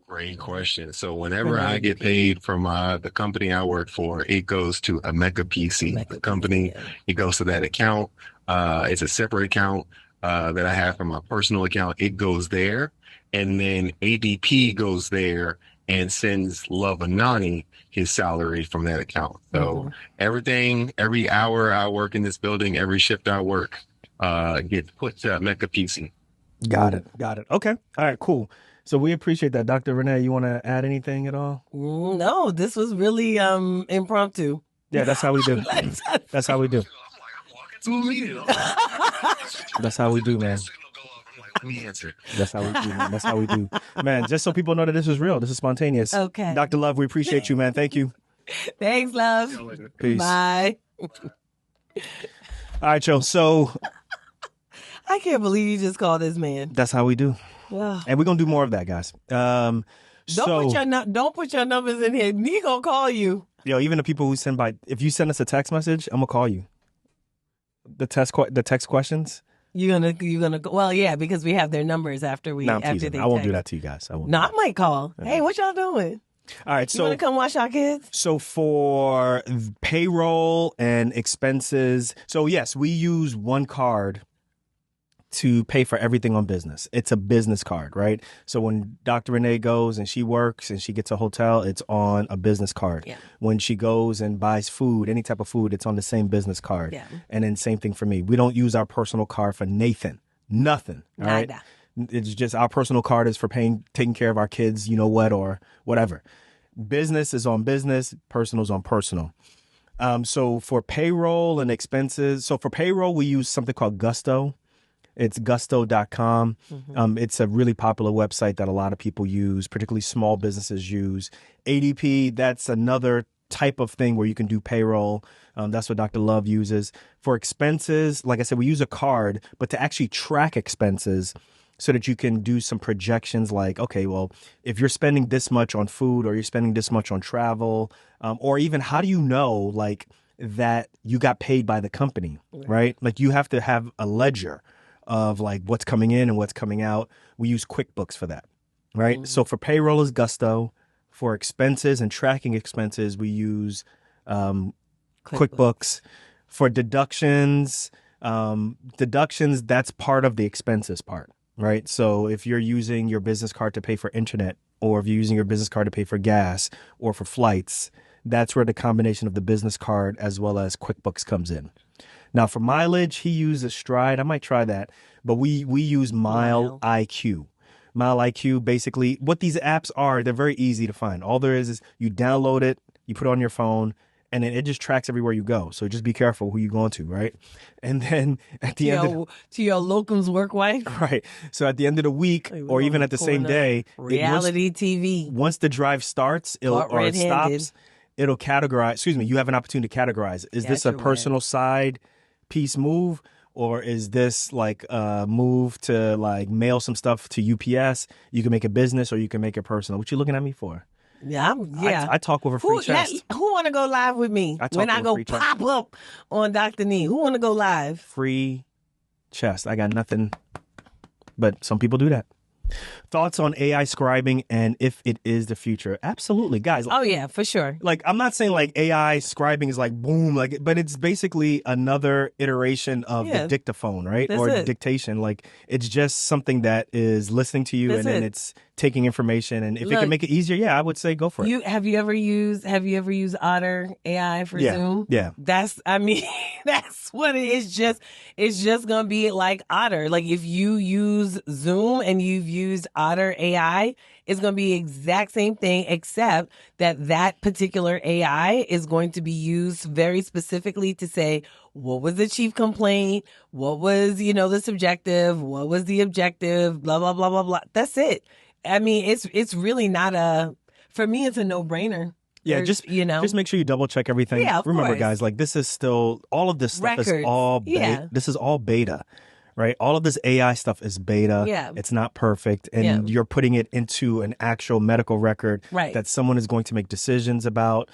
[SPEAKER 5] Great question. So whenever I get paid from the company I work for, it goes to Omega PC, the company.
[SPEAKER 2] Yeah.
[SPEAKER 5] It goes to that account. It's a separate account that I have from my personal account. It goes there. And then ADP goes there and sends Love Anani his salary from that account. So everything, every hour I work in this building, every shift I work, gets put to Omega PC.
[SPEAKER 1] Got it. Okay. All right, cool. So we appreciate that. Dr. Renee, you want to add anything at all?
[SPEAKER 2] No, this was really impromptu.
[SPEAKER 1] Yeah, that's how we do. That's how we do.
[SPEAKER 5] I'm walking to a meeting.
[SPEAKER 1] That's how we do, man.
[SPEAKER 5] Let me answer.
[SPEAKER 1] That's how we do, man. That's how we do. Man, just so people know that this is real. This is spontaneous.
[SPEAKER 2] Okay.
[SPEAKER 1] Dr. Love, we appreciate you, man. Thank you.
[SPEAKER 2] Thanks, love.
[SPEAKER 1] Peace.
[SPEAKER 2] Bye.
[SPEAKER 1] All right, yo. So
[SPEAKER 2] I can't believe you just called this man.
[SPEAKER 1] that's how we do.
[SPEAKER 2] Ugh.
[SPEAKER 1] And we're going to do more of that, guys.
[SPEAKER 2] Don't put your numbers in here. He gonna call you.
[SPEAKER 1] Yo, even the people who if you send us a text message, I'm going to call you. The text questions.
[SPEAKER 2] You're gonna go. Well, yeah, because we have their numbers after
[SPEAKER 1] No, I'm
[SPEAKER 2] after
[SPEAKER 1] teasing.
[SPEAKER 2] they.
[SPEAKER 1] I won't do
[SPEAKER 2] text.
[SPEAKER 1] that to you guys. I won't.
[SPEAKER 2] No, I might call. Hey, what y'all doing?
[SPEAKER 1] All right,
[SPEAKER 2] You want to come watch our kids?
[SPEAKER 1] so for payroll and expenses, so yes, we use one card to pay for everything on business. It's a business card, right? So when Dr. Renee goes and she works and she gets a hotel, it's on a business card.
[SPEAKER 2] Yeah.
[SPEAKER 1] When she goes and buys food, any type of food, it's on the same business card.
[SPEAKER 2] Yeah.
[SPEAKER 1] And then same thing for me. We don't use our personal card for Nathan. Nothing. All right.
[SPEAKER 2] Nada.
[SPEAKER 1] It's just our personal card is for taking care of our kids, you know what, or whatever. Business is on business, personal is on personal. So for payroll and expenses, so for payroll, we use something called Gusto. It's gusto.com. It's a really popular website that a lot of people use, particularly small businesses use. ADP, that's another type of thing where you can do payroll. That's what Dr. Love uses. For expenses, like I said, we use a card, but to actually track expenses so that you can do some projections like, okay, well, if you're spending this much on food or you're spending this much on travel, or even how do you know like that you got paid by the company, right? Like you have to have a ledger of like what's coming in and what's coming out. We use QuickBooks for that, right? So for payroll is Gusto. For expenses and tracking expenses, we use QuickBooks. For deductions, that's part of the expenses part, right? So if you're using your business card to pay for internet, or if you're using your business card to pay for gas or for flights, that's where the combination of the business card as well as QuickBooks comes in. Now, for mileage, he uses Stride. I might try that. But we use Mile IQ. Mile IQ, basically, what these apps are, they're very easy to find. All there is you download it, you put it on your phone, and then it just tracks everywhere you go. So just be careful who you're going to, right? And then at the end
[SPEAKER 2] to your locums work wife,
[SPEAKER 1] right. So at the end of the week, or even at the same day,
[SPEAKER 2] reality TV.
[SPEAKER 1] Once the drive starts, or it stops, it'll categorize. Excuse me. You have an opportunity to categorize. Is this a personal side piece move, or is this like a move to like mail some stuff to UPS? You can make a business or you can make it personal. What you looking at me for?
[SPEAKER 2] Yeah,
[SPEAKER 1] I talk with a free chest.
[SPEAKER 2] Who want to go live with me when I go pop up on Dr. Nee? Who want to go live?
[SPEAKER 1] Free chest. I got nothing, but some people do that. Thoughts on AI scribing and if it is the future? Absolutely, guys.
[SPEAKER 2] Oh yeah, for sure.
[SPEAKER 1] Like I'm not saying like AI scribing is like boom, like, but it's basically another iteration of the dictaphone, right? Or dictation. Like it's just something that is listening to you and then it's taking information. And if it can make it easier, I would say go for it.
[SPEAKER 2] Have you ever used Otter AI for Zoom?
[SPEAKER 1] Yeah.
[SPEAKER 2] That's what it is. It's just gonna be like Otter. Like if you use Zoom and you've used Otter AI, it's going to be the exact same thing, except that particular AI is going to be used very specifically to say, what was the chief complaint? What was, the subjective? What was the objective? Blah, blah, blah, blah, blah. That's it. I mean, it's really not for me, it's a no-brainer.
[SPEAKER 1] Yeah, just make sure you double check everything.
[SPEAKER 2] Yeah,
[SPEAKER 1] Remember,
[SPEAKER 2] course.
[SPEAKER 1] guys, like this is still, all of this stuff
[SPEAKER 2] Records.
[SPEAKER 1] is all this is all beta. Right? All of this AI stuff is beta.
[SPEAKER 2] Yeah.
[SPEAKER 1] It's not perfect. And you're putting it into an actual medical record that someone is going to make decisions about.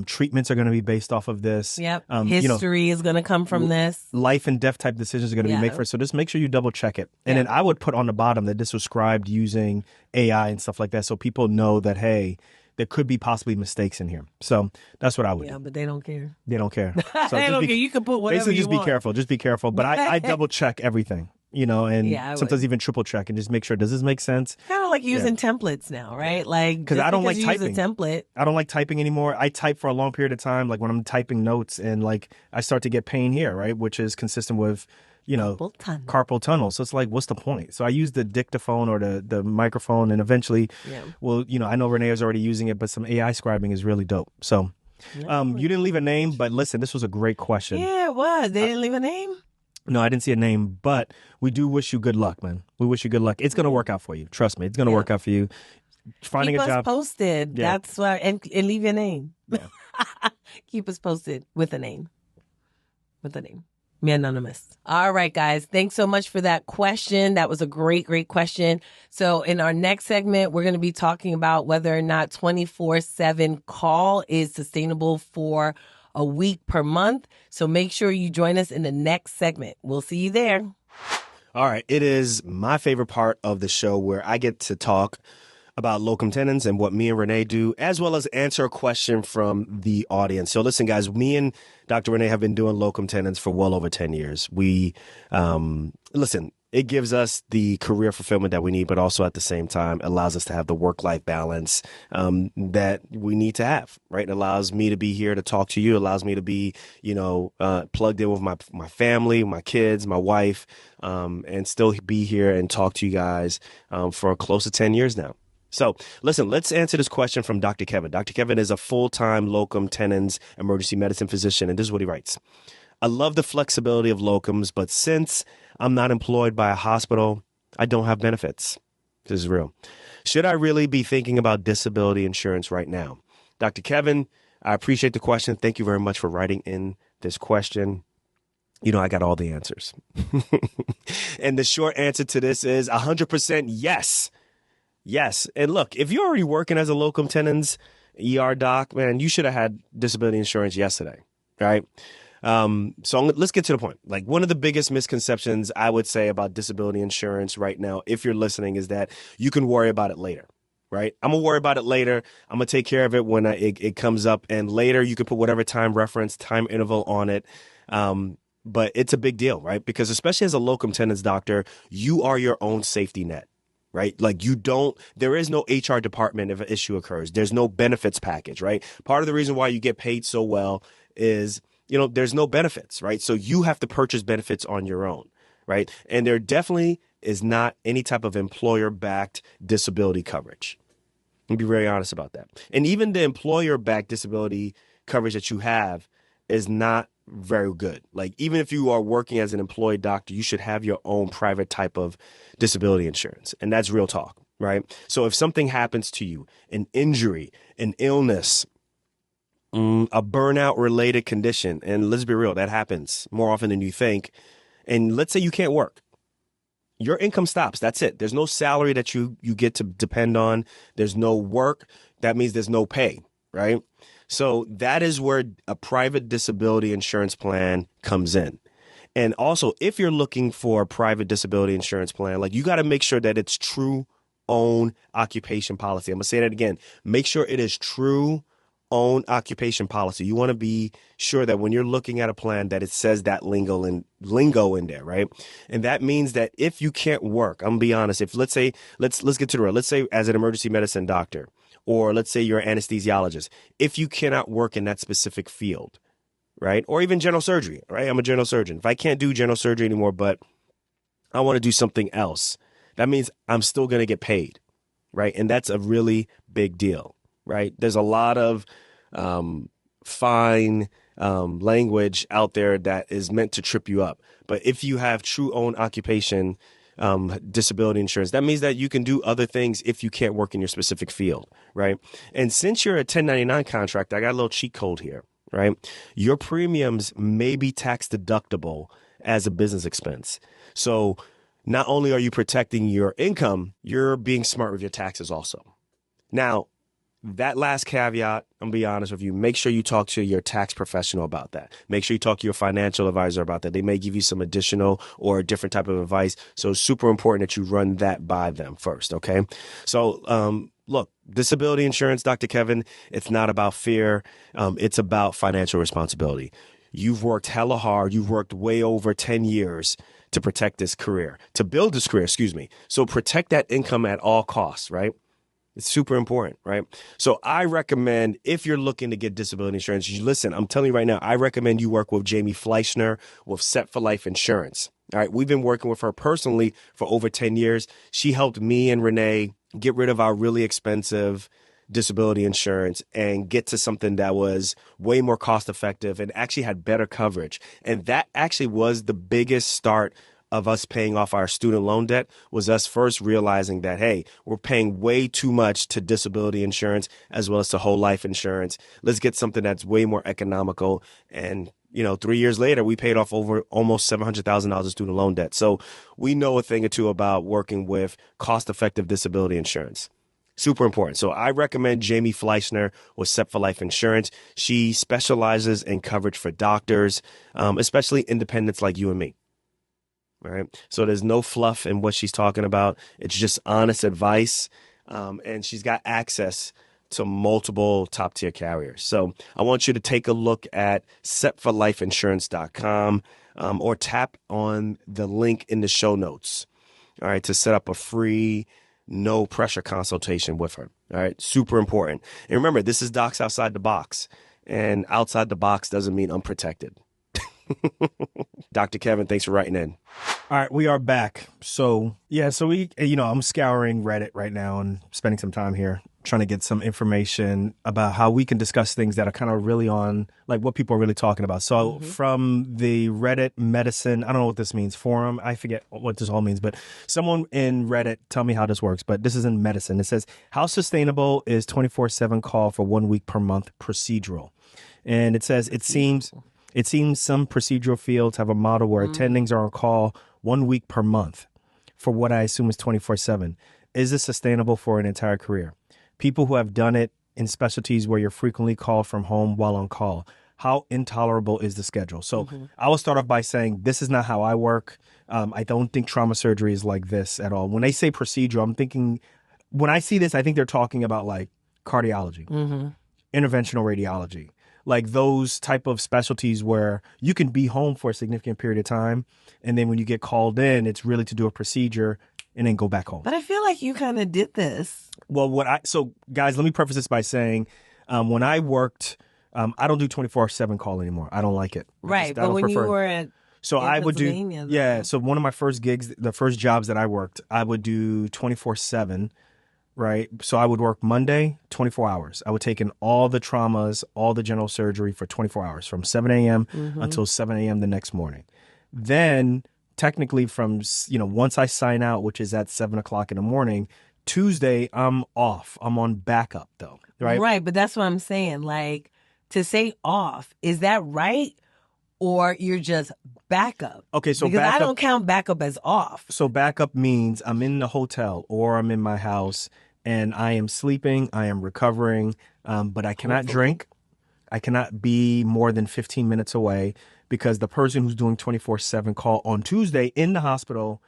[SPEAKER 1] Treatments are going to be based off of this.
[SPEAKER 2] Yep. History is going to come from this.
[SPEAKER 1] Life and death type decisions are going to be made for it. So just make sure you double check it. And then I would put on the bottom that this was scribed using AI and stuff like that. So people know that, hey, there could be possibly mistakes in here. So that's what I would do.
[SPEAKER 2] Yeah, but they don't care.
[SPEAKER 1] They don't care. So
[SPEAKER 2] they don't care. You can put whatever
[SPEAKER 1] basically,
[SPEAKER 2] you want.
[SPEAKER 1] Just be careful. But I double check everything, and sometimes even triple check and just make sure, does this make sense?
[SPEAKER 2] Kind of like using templates now, right? Like,
[SPEAKER 1] because I don't like typing.
[SPEAKER 2] Use a template.
[SPEAKER 1] I don't like typing anymore. I type for a long period of time, like when I'm typing notes, and like I start to get pain here, right? Which is consistent with carpal tunnel. So it's like, what's the point? So I use the dictaphone or the microphone, and eventually, I know Renee is already using it, but some AI scribing is really dope. So you didn't leave a name, but listen, this was a great question.
[SPEAKER 2] Yeah, it was. They didn't leave a name?
[SPEAKER 1] No, I didn't see a name, but we do wish you good luck, man. We wish you good luck. It's going to work out for you. Trust me. It's going to work out for you. Finding
[SPEAKER 2] Keep
[SPEAKER 1] a job.
[SPEAKER 2] Keep us posted.
[SPEAKER 1] Yeah.
[SPEAKER 2] That's why, and leave your name.
[SPEAKER 1] Yeah.
[SPEAKER 2] Keep us posted with a name. Me Anonymous. All right, guys. Thanks so much for that question. That was a great, great question. So in our next segment, we're going to be talking about whether or not 24/7 call is sustainable for a week per month. So make sure you join us in the next segment. We'll see you there.
[SPEAKER 1] All right. It is my favorite part of the show where I get to talk about locum tenens and what me and Renee do, as well as answer a question from the audience. So listen, guys, me and Dr. Renee have been doing locum tenens for well over 10 years. Listen, it gives us the career fulfillment that we need, but also at the same time allows us to have the work-life balance that we need to have, right? It allows me to be here to talk to you, allows me to be, plugged in with my family, my kids, my wife, and still be here and talk to you guys for close to 10 years now. So listen, let's answer this question from Dr. Kevin. Dr. Kevin is a full-time locum tenens emergency medicine physician, and this is what he writes. I love the flexibility of locums, but since I'm not employed by a hospital, I don't have benefits. This is real. Should I really be thinking about disability insurance right now? Dr. Kevin, I appreciate the question. Thank you very much for writing in this question. I got all the answers. And the short answer to this is 100% yes. Yes. And look, if you're already working as a locum tenens ER doc, man, you should have had disability insurance yesterday, right? So let's get to the point. Like, one of the biggest misconceptions I would say about disability insurance right now, if you're listening, is that you can worry about it later, right? I'm going to worry about it later. I'm going to take care of it when it comes up. And later you can put whatever time reference, time interval on it. But it's a big deal, right? Because especially as a locum tenens doctor, you are your own safety net. Right? Like, there is no HR department if an issue occurs. There's no benefits package, right? Part of the reason why you get paid so well is, there's no benefits, right? So you have to purchase benefits on your own, right? And there definitely is not any type of employer-backed disability coverage. I'll be very honest about that. And even the employer-backed disability coverage that you have is not very good. Like, even if you are working as an employed doctor, you should have your own private type of disability insurance. And that's real talk, right? So if something happens to you, an injury, an illness, a burnout related condition, and let's be real, that happens more often than you think. And let's say you can't work. Your income stops. That's it. There's no salary that you get to depend on. There's no work. That means there's no pay, right? So that is where a private disability insurance plan comes in. And also, if you're looking for a private disability insurance plan, like, you got to make sure that it's true own occupation policy. I'm going to say that again. Make sure it is true own occupation policy. You want to be sure that when you're looking at a plan that it says that lingo in there, right? And that means that if you can't work, I'm going to be honest, if let's get to the real. Let's say as an emergency medicine doctor, or let's say you're an anesthesiologist, if you cannot work in that specific field, right? Or even general surgery, right? I'm a general surgeon. If I can't do general surgery anymore, but I want to do something else, that means I'm still going to get paid, right? And that's a really big deal, right? There's a lot of fine language out there that is meant to trip you up. But if you have true own occupation disability insurance, that means that you can do other things if you can't work in your specific field, right? And since you're a 1099 contractor, I got a little cheat code here, right? Your premiums may be tax deductible as a business expense. So not only are you protecting your income, you're being smart with your taxes also. Now, that last caveat, I'm going to be honest with you, make sure you talk to your tax professional about that. Make sure you talk to your financial advisor about that. They may give you some additional or different type of advice. So it's super important that you run that by them first, okay? So, look, disability insurance, Dr. Kevin, it's not about fear. It's about financial responsibility. You've worked hella hard. You've worked way over 10 years to protect this career, to build this career, So protect that income at all costs, right? It's super important, right? So I recommend, if you're looking to get disability insurance, listen, I'm telling you right now, I recommend you work with Jamie Fleischner with Set for Life Insurance. All right. We've been working with her personally for over 10 years. She helped me and Renee get rid of our really expensive disability insurance and get to something that was way more cost effective and actually had better coverage. And that actually was the biggest start of us paying off our student loan debt, was us first realizing that, hey, we're paying way too much to disability insurance as well as to whole life insurance. Let's get something that's way more economical. And, 3 years later, we paid off over almost $700,000 of student loan debt. So we know a thing or two about working with cost-effective disability insurance. Super important. So I recommend Jamie Fleischner with Set for Life Insurance. She specializes in coverage for doctors, especially independents like you and me. Right. So there's no fluff in what she's talking about. It's just honest advice. and she's got access to multiple top tier carriers. So I want you to take a look at setforlifeinsurance.com or tap on the link in the show notes. All right, to set up a free, no pressure consultation with her. All right, super important. And remember, this is Docs Outside the Box, and outside the box doesn't mean unprotected. Dr. Kevin, thanks for writing in. All right, we are back. So I'm scouring Reddit right now and spending some time here trying to get some information about how we can discuss things that are kind of really on, like, what people are really talking about. So from the Reddit medicine, I don't know what this means, forum, I forget what this all means, but someone in Reddit, tell me how this works, but this is in medicine. It says, how sustainable is 24/7 call for 1 week per month procedural? And it says, it seems some procedural fields have a model where attendings are on call 1 week per month for what I assume is 24/7. Is this sustainable for an entire career? People who have done it in specialties where you're frequently called from home while on call, how intolerable is the schedule? So I will start off by saying this is not how I work. I don't think trauma surgery is like this at all. When they say procedural, I'm thinking, when I see this, I think they're talking about like cardiology, interventional radiology, like those type of specialties where you can be home for a significant period of time. And then when you get called in, it's really to do a procedure and then go back home.
[SPEAKER 2] But I feel like you kind of did this.
[SPEAKER 1] Well, so guys, let me preface this by saying, when I worked, I don't do 24/7 call anymore. I don't like it.
[SPEAKER 2] Right. But when you were at,
[SPEAKER 1] so I would do, so one of my first gigs, the first jobs that I worked, I would do 24/7. Right. So I would work Monday, 24 hours. I would take in all the traumas, all the general surgery for 24 hours from 7 a.m. Until 7 a.m. the next morning. Then technically from, once I sign out, which is at 7 o'clock in the morning, Tuesday, I'm off. I'm on backup though. Right.
[SPEAKER 2] Right. But that's what I'm saying. Like, to say off, is that right? Or you're just backup?
[SPEAKER 1] Okay. So
[SPEAKER 2] because
[SPEAKER 1] backup,
[SPEAKER 2] I don't count backup as off.
[SPEAKER 1] So backup means I'm in the hotel or I'm in my house and I am sleeping. I am recovering. But I cannot drink. I cannot be more than 15 minutes away because the person who's doing 24/7 call on Tuesday in the hospital,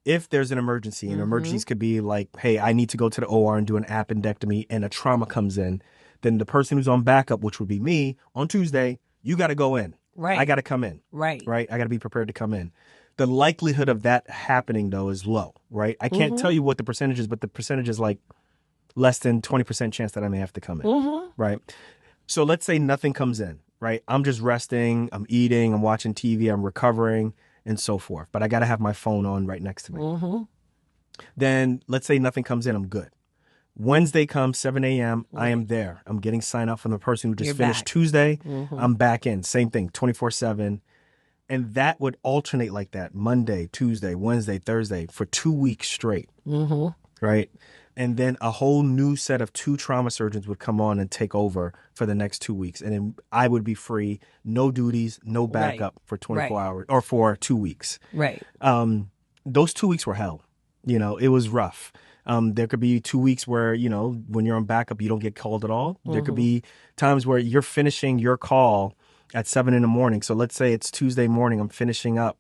[SPEAKER 1] if there's an emergency, and emergencies could be like, hey, I need to go to the OR and do an appendectomy and a trauma comes in, then the person who's on backup, which would be me on Tuesday, you got to go in.
[SPEAKER 2] Right.
[SPEAKER 1] I got to come in.
[SPEAKER 2] Right.
[SPEAKER 1] Right. I got to be prepared to come in. The likelihood of that happening, though, is low. Right. I can't tell you what the percentage is, but the percentage is like less than 20% chance that I may have to come in. Right. So let's say nothing comes in. Right. I'm just resting. I'm eating. I'm watching TV. I'm recovering and so forth. But I got to have my phone on right next to me. Then let's say nothing comes in. I'm good. Wednesday comes, 7 a.m. I am there. I'm getting signed up from the person who just finished Tuesday. I'm back in. Same thing, 24/7. And that would alternate like that. Monday, Tuesday, Wednesday, Thursday for 2 weeks straight. Right. And then a whole new set of 2 trauma surgeons would come on and take over for the next 2 weeks. And then I would be free, no duties, no backup for 24 hours or for 2 weeks.
[SPEAKER 2] Right.
[SPEAKER 1] Those 2 weeks were hell. It was rough. There could be 2 weeks where, when you're on backup, you don't get called at all. There could be times where you're finishing your call at 7 in the morning. So let's say it's Tuesday morning. I'm finishing up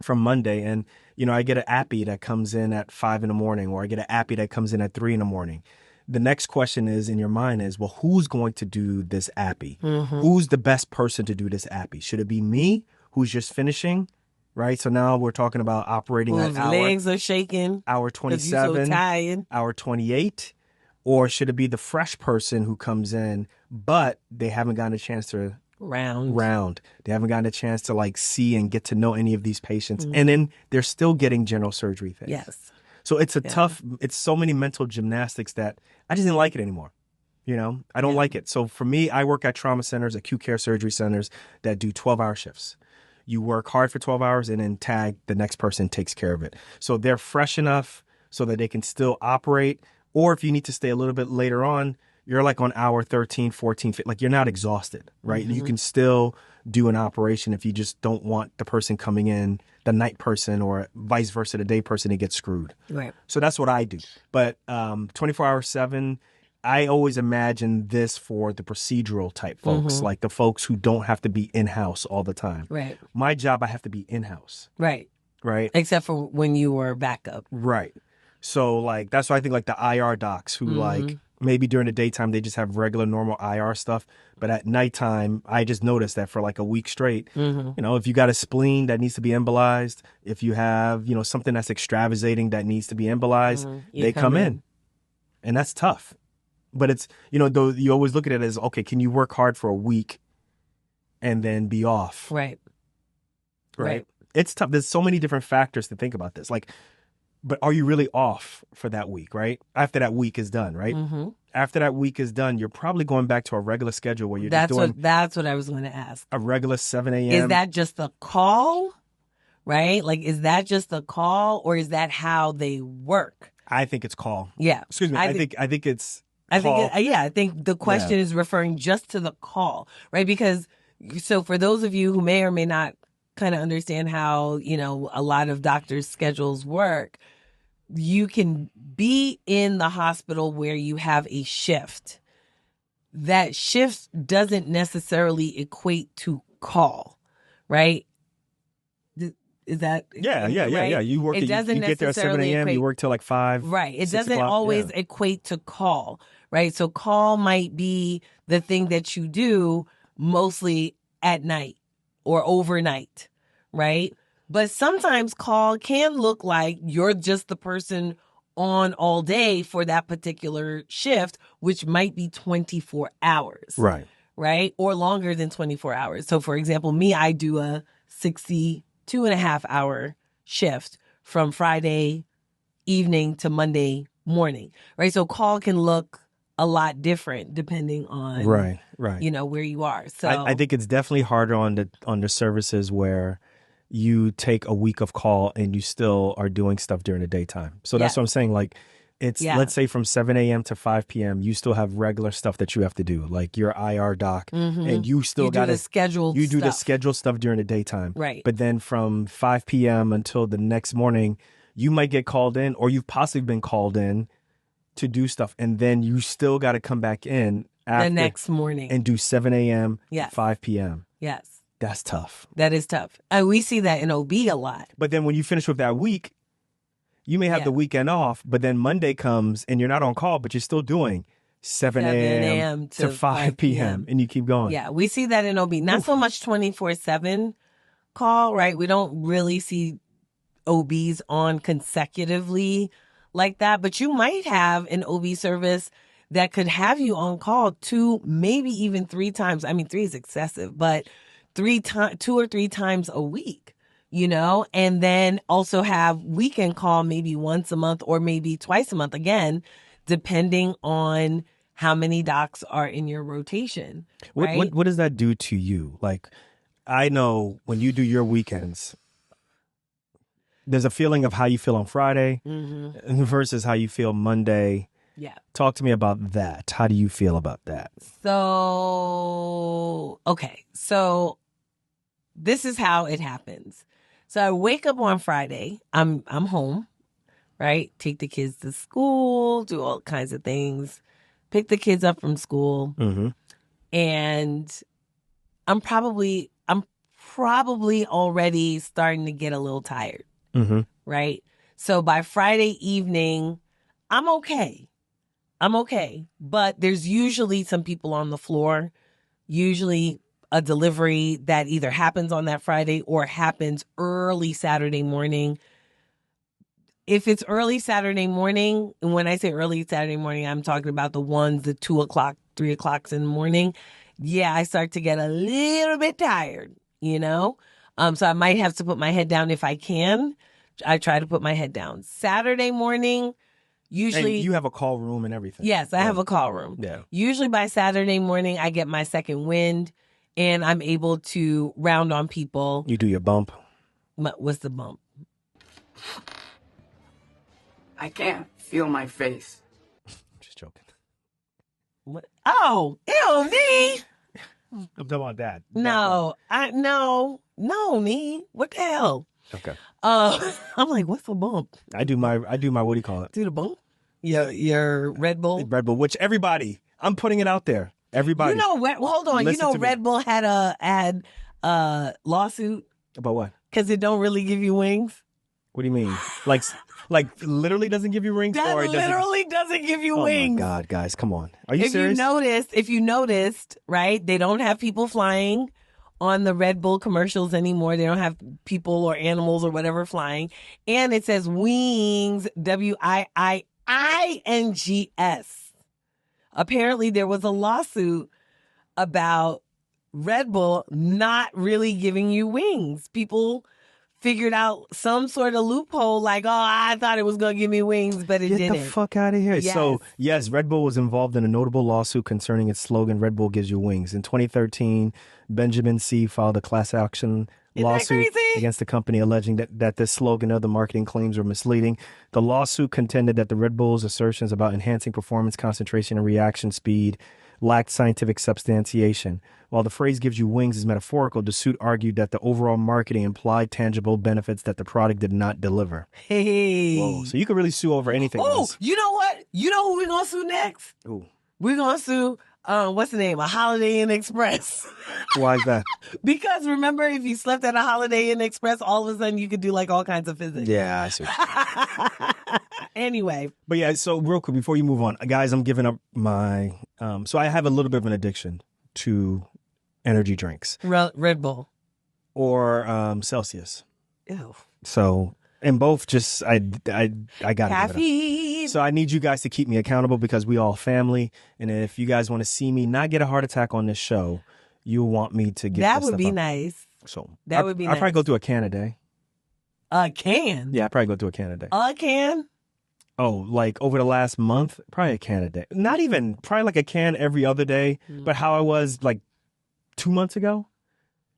[SPEAKER 1] from Monday and, I get an appy that comes in at 5 in the morning, or I get an appy that comes in at 3 in the morning. The next question is in your mind is, well, who's going to do this appy? Who's the best person to do this appy? Should it be me who's just finishing? Right. So now we're talking about operating at hour.
[SPEAKER 2] Legs are shaking.
[SPEAKER 1] Hour 27.
[SPEAKER 2] So tired.
[SPEAKER 1] Hour 28. Or should it be the fresh person who comes in, but they haven't gotten a chance to round. They haven't gotten a chance to see and get to know any of these patients. And then they're still getting general surgery things.
[SPEAKER 2] Yes.
[SPEAKER 1] So it's it's so many mental gymnastics that I just didn't like it anymore. I don't like it. So for me, I work at trauma centers, acute care surgery centers that do 12-hour shifts. You work hard for 12 hours and then tag the next person takes care of it. So they're fresh enough so that they can still operate. Or if you need to stay a little bit later on, you're like on hour 13, 14, you're not exhausted, right? You can still do an operation if you just don't want the person coming in, the night person, or vice versa, the day person, to get screwed.
[SPEAKER 2] Right.
[SPEAKER 1] So that's what I do. But 24/7, I always imagine this for the procedural type folks, like the folks who don't have to be in-house all the time.
[SPEAKER 2] Right.
[SPEAKER 1] My job, I have to be in-house.
[SPEAKER 2] Right.
[SPEAKER 1] Right.
[SPEAKER 2] Except for when you were backup.
[SPEAKER 1] Right. So like that's why I think like the IR docs who like maybe during the daytime they just have regular normal IR stuff, but at nighttime I just noticed that for like a week straight, you know, if you got a spleen that needs to be embolized, if you have, you know, something that's extravasating that needs to be embolized, they come in. And that's tough. But it's, you know, though you always look at it as, okay, can you work hard for a week and then be off?
[SPEAKER 2] Right.
[SPEAKER 1] It's tough. There's so many different factors to think about this. Like, but are you really off for that week, right? After that week is done, right? After that week is done, you're probably going back to a regular schedule where you're just doing
[SPEAKER 2] that's what I was going to ask.
[SPEAKER 1] A regular 7 a.m.
[SPEAKER 2] Is that just a call, right? Like, is that just a call, or is that how they work?
[SPEAKER 1] I think it's call.
[SPEAKER 2] Yeah.
[SPEAKER 1] Excuse me. I think it's call.
[SPEAKER 2] I think the question is referring just to the call, right? Because so for those of you who may or may not kind of understand how, you know, a lot of doctors' schedules work, you can be in the hospital where you have a shift. That shift doesn't necessarily equate to call, right? Is that
[SPEAKER 1] Yeah.
[SPEAKER 2] right?
[SPEAKER 1] You work.
[SPEAKER 2] It doesn't
[SPEAKER 1] you get there at 7
[SPEAKER 2] necessarily
[SPEAKER 1] a.m. You work till like 5.
[SPEAKER 2] Right. It
[SPEAKER 1] 6
[SPEAKER 2] doesn't
[SPEAKER 1] o'clock.
[SPEAKER 2] always equate to call, right? So call might be the thing that you do mostly at night or overnight, right? But sometimes call can look like you're just the person on all day for that particular shift, which might be 24 hours. Right? Or longer than 24 hours. So for example, me, I do a 62.5 hour shift from Friday evening to Monday morning, right? So call can look a lot different depending on,
[SPEAKER 1] right.
[SPEAKER 2] you know, where you are. So
[SPEAKER 1] I think it's definitely harder on the services where you take a week of call and you still are doing stuff during the daytime. So that's what I'm saying. Like, it's let's say from 7 a.m. to 5 p.m. you still have regular stuff that you have to do, like your IR doc, and you still got to
[SPEAKER 2] schedule.
[SPEAKER 1] You do the scheduled stuff during the daytime,
[SPEAKER 2] right?
[SPEAKER 1] But then from 5 p.m. until the next morning, you might get called in, or you've possibly been called in to do stuff, and then you still got to come back in after,
[SPEAKER 2] the next morning
[SPEAKER 1] and do 7 a.m. to 5 p.m.
[SPEAKER 2] Yes.
[SPEAKER 1] That's tough.
[SPEAKER 2] That is tough. And we see that in OB a lot.
[SPEAKER 1] But then when you finish with that week, you may have the weekend off, but then Monday comes and you're not on call, but you're still doing 7 a.m. to 5 p.m. and you keep going.
[SPEAKER 2] Yeah, we see that in OB. Not so much 24/7 call, right? We don't really see OBs on consecutively like that, but you might have an OB service that could have you on call 2, maybe even 3 times. I mean, 3 is excessive, but 2 or 3 times a week, you know, and then also have weekend call maybe once a month or maybe twice a month, again, depending on how many docs are in your rotation. Right?
[SPEAKER 1] What does that do to you? Like, I know when you do your weekends, there's a feeling of how you feel on Friday versus how you feel Monday.
[SPEAKER 2] Yeah.
[SPEAKER 1] Talk to me about that. How do you feel about that?
[SPEAKER 2] So, okay. So this is how it happens. So I wake up on Friday. I'm home, right? Take the kids to school, do all kinds of things, pick the kids up from school. And I'm probably already starting to get a little tired. Right? So by Friday evening, I'm okay. But there's usually some people on the floor, usually a delivery that either happens on that Friday or happens early Saturday morning. If it's early Saturday morning, and when I say early Saturday morning, I'm talking about the ones, the 2 o'clock, 3 o'clocks in the morning. Yeah, I start to get a little bit tired, you know? So I might have to put my head down if I can. I try to put my head down. Saturday morning, usually.
[SPEAKER 1] And you have a call room and everything.
[SPEAKER 2] Yes, I have a call room.
[SPEAKER 1] Yeah.
[SPEAKER 2] Usually by Saturday morning, I get my second wind and I'm able to round on people.
[SPEAKER 1] You do your bump.
[SPEAKER 2] What's the bump?
[SPEAKER 6] I can't feel my face.
[SPEAKER 1] Just joking.
[SPEAKER 2] What? Oh, ew, me.
[SPEAKER 1] I'm talking about that.
[SPEAKER 2] No, no, me. What the hell?
[SPEAKER 1] Okay.
[SPEAKER 2] I'm like, what's a bump?
[SPEAKER 1] I do my what do you call it?
[SPEAKER 2] Do the bump? Your Red Bull?
[SPEAKER 1] Red Bull, which everybody, I'm putting it out there. Everybody.
[SPEAKER 2] You know, hold on. You know, Red Bull had a lawsuit
[SPEAKER 1] about what?
[SPEAKER 2] because it don't really give you wings.
[SPEAKER 1] What do you mean? Like literally doesn't give you wings,
[SPEAKER 2] That
[SPEAKER 1] or it doesn't.
[SPEAKER 2] literally doesn't give you
[SPEAKER 1] Oh
[SPEAKER 2] wings.
[SPEAKER 1] my God, guys, come on. Are you
[SPEAKER 2] If
[SPEAKER 1] serious?
[SPEAKER 2] you noticed, right? They don't have people flying on the Red Bull commercials anymore. They don't have people or animals or whatever flying. And it says wings, WIIINGS. Apparently there was a lawsuit about Red Bull not really giving you wings. People figured out some sort of loophole like, oh, I thought it was going to give me wings, but it
[SPEAKER 1] Get
[SPEAKER 2] didn't.
[SPEAKER 1] the fuck out of here.
[SPEAKER 2] Yes.
[SPEAKER 1] So, yes, Red Bull was involved in a notable lawsuit concerning its slogan, Red Bull gives you wings. In 2013, Benjamin C. filed a class action lawsuit against the company alleging that this slogan and other marketing claims were misleading. The lawsuit contended that the Red Bull's assertions about enhancing performance, concentration, and reaction speed lacked scientific substantiation. While the phrase gives you wings is metaphorical, the suit argued that the overall marketing implied tangible benefits that the product did not deliver.
[SPEAKER 2] Hey.
[SPEAKER 1] Whoa. So you could really sue over anything.
[SPEAKER 2] Oh, you know what? You know who we're going to sue next?
[SPEAKER 1] Ooh.
[SPEAKER 2] We're going to sue, what's the name? A Holiday Inn Express.
[SPEAKER 1] Why is that?
[SPEAKER 2] Because remember, if you slept at a Holiday Inn Express, all of a sudden you could do like all kinds of physics.
[SPEAKER 1] Yeah, I see.
[SPEAKER 2] Anyway.
[SPEAKER 1] But yeah, so real quick before you move on, guys, I'm giving up my, so I have a little bit of an addiction to energy drinks
[SPEAKER 2] Red Bull.
[SPEAKER 1] or Celsius.
[SPEAKER 2] Ew.
[SPEAKER 1] So, and both just, I got to give it up.
[SPEAKER 2] Caffeine.
[SPEAKER 1] So I need you guys to keep me accountable because we all family. And if you guys want to see me not get a heart attack on this show, you'll want me to get
[SPEAKER 2] That would
[SPEAKER 1] stuff
[SPEAKER 2] be
[SPEAKER 1] up.
[SPEAKER 2] nice.
[SPEAKER 1] So
[SPEAKER 2] That would be
[SPEAKER 1] I'll probably
[SPEAKER 2] nice.
[SPEAKER 1] go through a can a day.
[SPEAKER 2] A can?
[SPEAKER 1] Yeah, I probably go through a can a day.
[SPEAKER 2] A can?
[SPEAKER 1] Oh, like over the last month, probably a can a day. Not even, probably like a can every other day. But how I was like 2 months ago.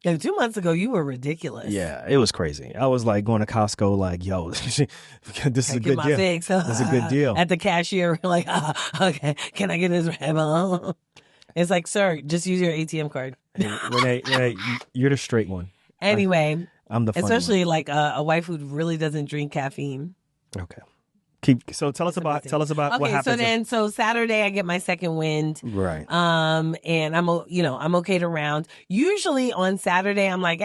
[SPEAKER 2] And 2 months ago, you were ridiculous.
[SPEAKER 1] Yeah, it was crazy. I was like going to Costco like, yo, this is a good deal.
[SPEAKER 2] Fix.
[SPEAKER 1] This is a good deal.
[SPEAKER 2] At the cashier, we're like, okay, can I get this Red Bull? It's like, sir, just use your ATM card.
[SPEAKER 1] Renee, you're the straight one.
[SPEAKER 2] Anyway,
[SPEAKER 1] I'm the funny
[SPEAKER 2] especially like a wife who really doesn't drink caffeine.
[SPEAKER 1] one. Okay. So tell us about what happens.
[SPEAKER 2] So Saturday I get my second wind.
[SPEAKER 1] Right.
[SPEAKER 2] And I'm okay to round. Usually on Saturday I'm like,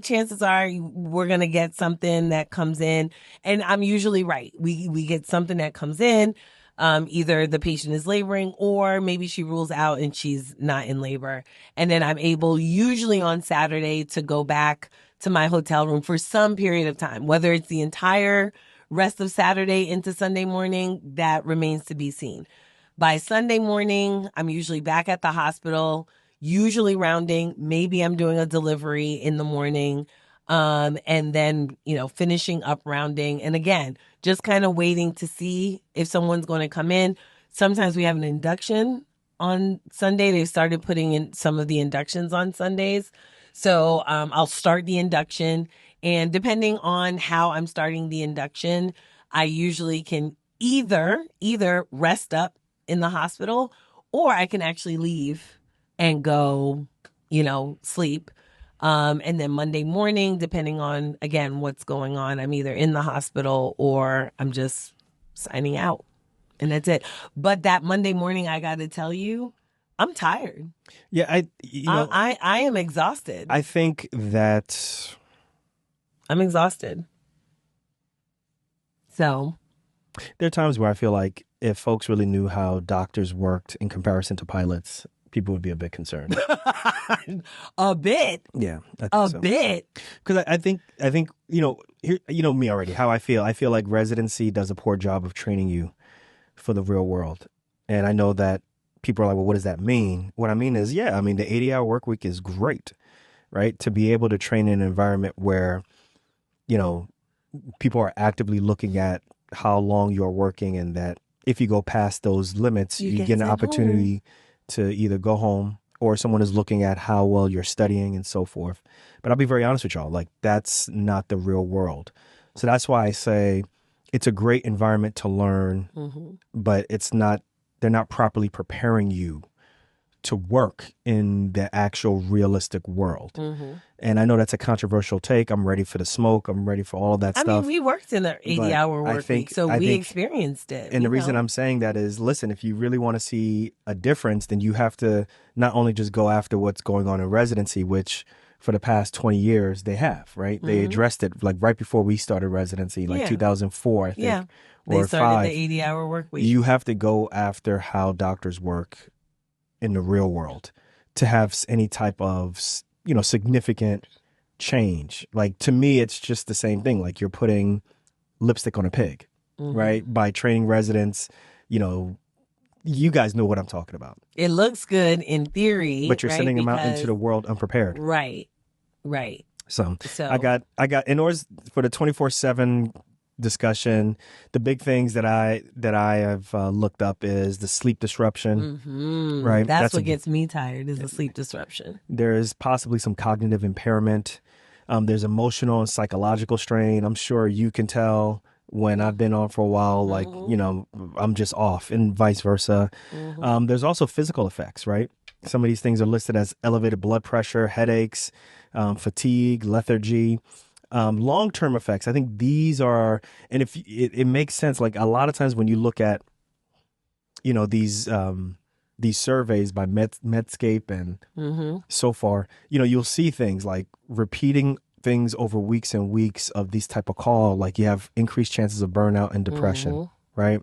[SPEAKER 2] chances are we're going to get something that comes in. And I'm usually right. We get something that comes in. Either the patient is laboring or maybe she rules out and she's not in labor. And then I'm able usually on Saturday to go back to my hotel room for some period of time, whether it's the entire rest of Saturday into Sunday morning, that remains to be seen. By Sunday morning, I'm usually back at the hospital, usually rounding. Maybe I'm doing a delivery in the morning, and then, finishing up rounding. And again, just kind of waiting to see if someone's going to come in. Sometimes we have an induction on Sunday. They started putting in some of the inductions on Sundays. So I'll start the induction. And depending on how I'm starting the induction, I usually can either rest up in the hospital or I can actually leave and go, sleep. And then Monday morning, depending on, again, what's going on, I'm either in the hospital or I'm just signing out. And that's it. But that Monday morning, I got to tell you, I'm tired.
[SPEAKER 1] Yeah,
[SPEAKER 2] I am exhausted.
[SPEAKER 1] I think that
[SPEAKER 2] I'm exhausted. So
[SPEAKER 1] there are times where I feel like if folks really knew how doctors worked in comparison to pilots, people would be a bit concerned.
[SPEAKER 2] A bit.
[SPEAKER 1] Yeah, I think so.
[SPEAKER 2] Bit.
[SPEAKER 1] Because I think here, me already. How I feel. I feel like residency does a poor job of training you for the real world, and I know that people are like, well, what does that mean? What I mean is, the 80-hour work week is great, right? To be able to train in an environment where people are actively looking at how long you're working, and that if you go past those limits, you get an opportunity to either go home or someone is looking at how well you're studying and so forth. But I'll be very honest with y'all, like that's not the real world. So that's why I say it's a great environment to learn, but they're not properly preparing you to work in the actual realistic world. And I know that's a controversial take. I'm ready for the smoke. I'm ready for all of that stuff.
[SPEAKER 2] I mean, we worked in the 80-hour work week, so we experienced it.
[SPEAKER 1] And the reason I'm saying that is, listen, if you really want to see a difference, then you have to not only just go after what's going on in residency, which for the past 20 years, they have, right? They addressed it like right before we started residency, like 2004, I think,
[SPEAKER 2] Yeah.
[SPEAKER 1] or
[SPEAKER 2] They started
[SPEAKER 1] 5.
[SPEAKER 2] the 80-hour work week.
[SPEAKER 1] You have to go after how doctors work in the real world to have any type of, significant change. Like, to me, it's just the same thing. Like, you're putting lipstick on a pig, right? By training residents, you guys know what I'm talking about.
[SPEAKER 2] It looks good in theory,
[SPEAKER 1] But you're
[SPEAKER 2] right?
[SPEAKER 1] sending them out into the world unprepared.
[SPEAKER 2] Right.
[SPEAKER 1] So I got in order for the 24/7 discussion, the big things that I have looked up is the sleep disruption, right?
[SPEAKER 2] That's what gets me tired is the sleep disruption.
[SPEAKER 1] There is possibly some cognitive impairment. There's emotional and psychological strain. I'm sure you can tell when I've been on for a while, like, I'm just off, and vice versa. There's also physical effects, right? Some of these things are listed as elevated blood pressure, headaches, fatigue, lethargy. Long-term effects, I think these are, and if it makes sense, like a lot of times when you look at, these surveys by Medscape and so far, you'll see things like repeating things over weeks and weeks of these type of call, like you have increased chances of burnout and depression, right?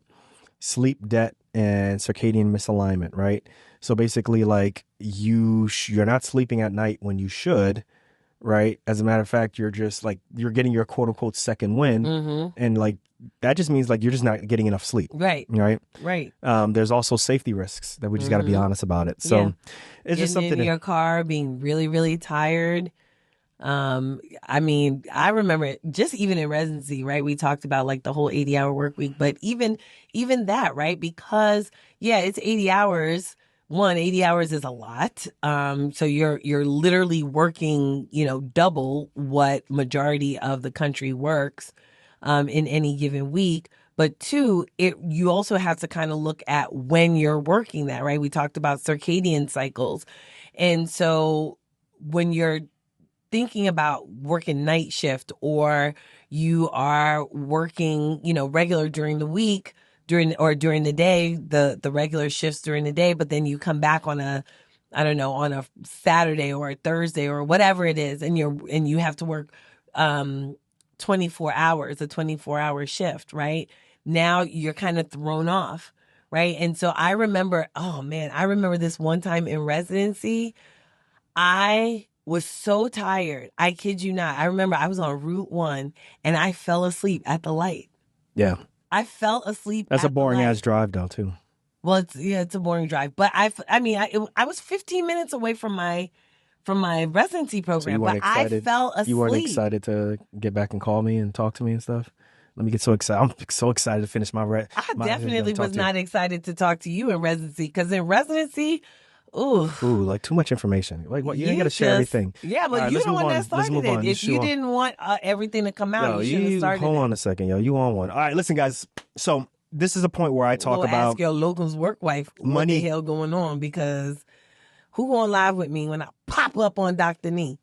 [SPEAKER 1] Sleep debt and circadian misalignment, right? So basically, like you're not sleeping at night when you should, right? As a matter of fact, you're just like, you're getting your quote unquote second wind. And like, that just means like, you're just not getting enough sleep. Right. There's also safety risks that we just got to be honest about it. So it's just something
[SPEAKER 2] in your car, being really, really tired. I mean, I remember just even in residency, right? We talked about like the whole 80-hour work week, but even that, right? Because it's 80 hours. 80 hours is a lot. So you're literally working, double what majority of the country works, in any given week. But 2, you also have to kind of look at when you're working that, right? We talked about circadian cycles. And so when you're thinking about working night shift, or you are working, regular during the week, during the day, the regular shifts during the day, but then you come back on a Saturday or a Thursday or whatever it is, and you have to work 24 hours, a 24-hour shift, right? Now you're kind of thrown off, right? And so I remember this one time in residency, I was so tired. I kid you not. I remember I was on Route 1 and I fell asleep at the light.
[SPEAKER 1] Yeah.
[SPEAKER 2] I fell asleep.
[SPEAKER 1] That's a boring ass drive though too.
[SPEAKER 2] Well, it's a boring drive, but I was 15 minutes away from my residency program, but I fell asleep.
[SPEAKER 1] You weren't excited to get back and call me and talk to me and stuff? Let me get so excited. I'm so excited to finish my
[SPEAKER 2] I definitely was not excited to talk to you in residency, because in residency, ooh,
[SPEAKER 1] like too much information. Like what? You ain't got to share everything.
[SPEAKER 2] Yeah, but right, you're the one that started it. If you didn't want everything to come out, you shouldn't have started it.
[SPEAKER 1] Hold on a second, yo. You on one. All right, listen, guys. So this is a point where I talk about...
[SPEAKER 2] ask your locums work wife what the hell going on, because who going live with me when I pop up on Dr. Nee?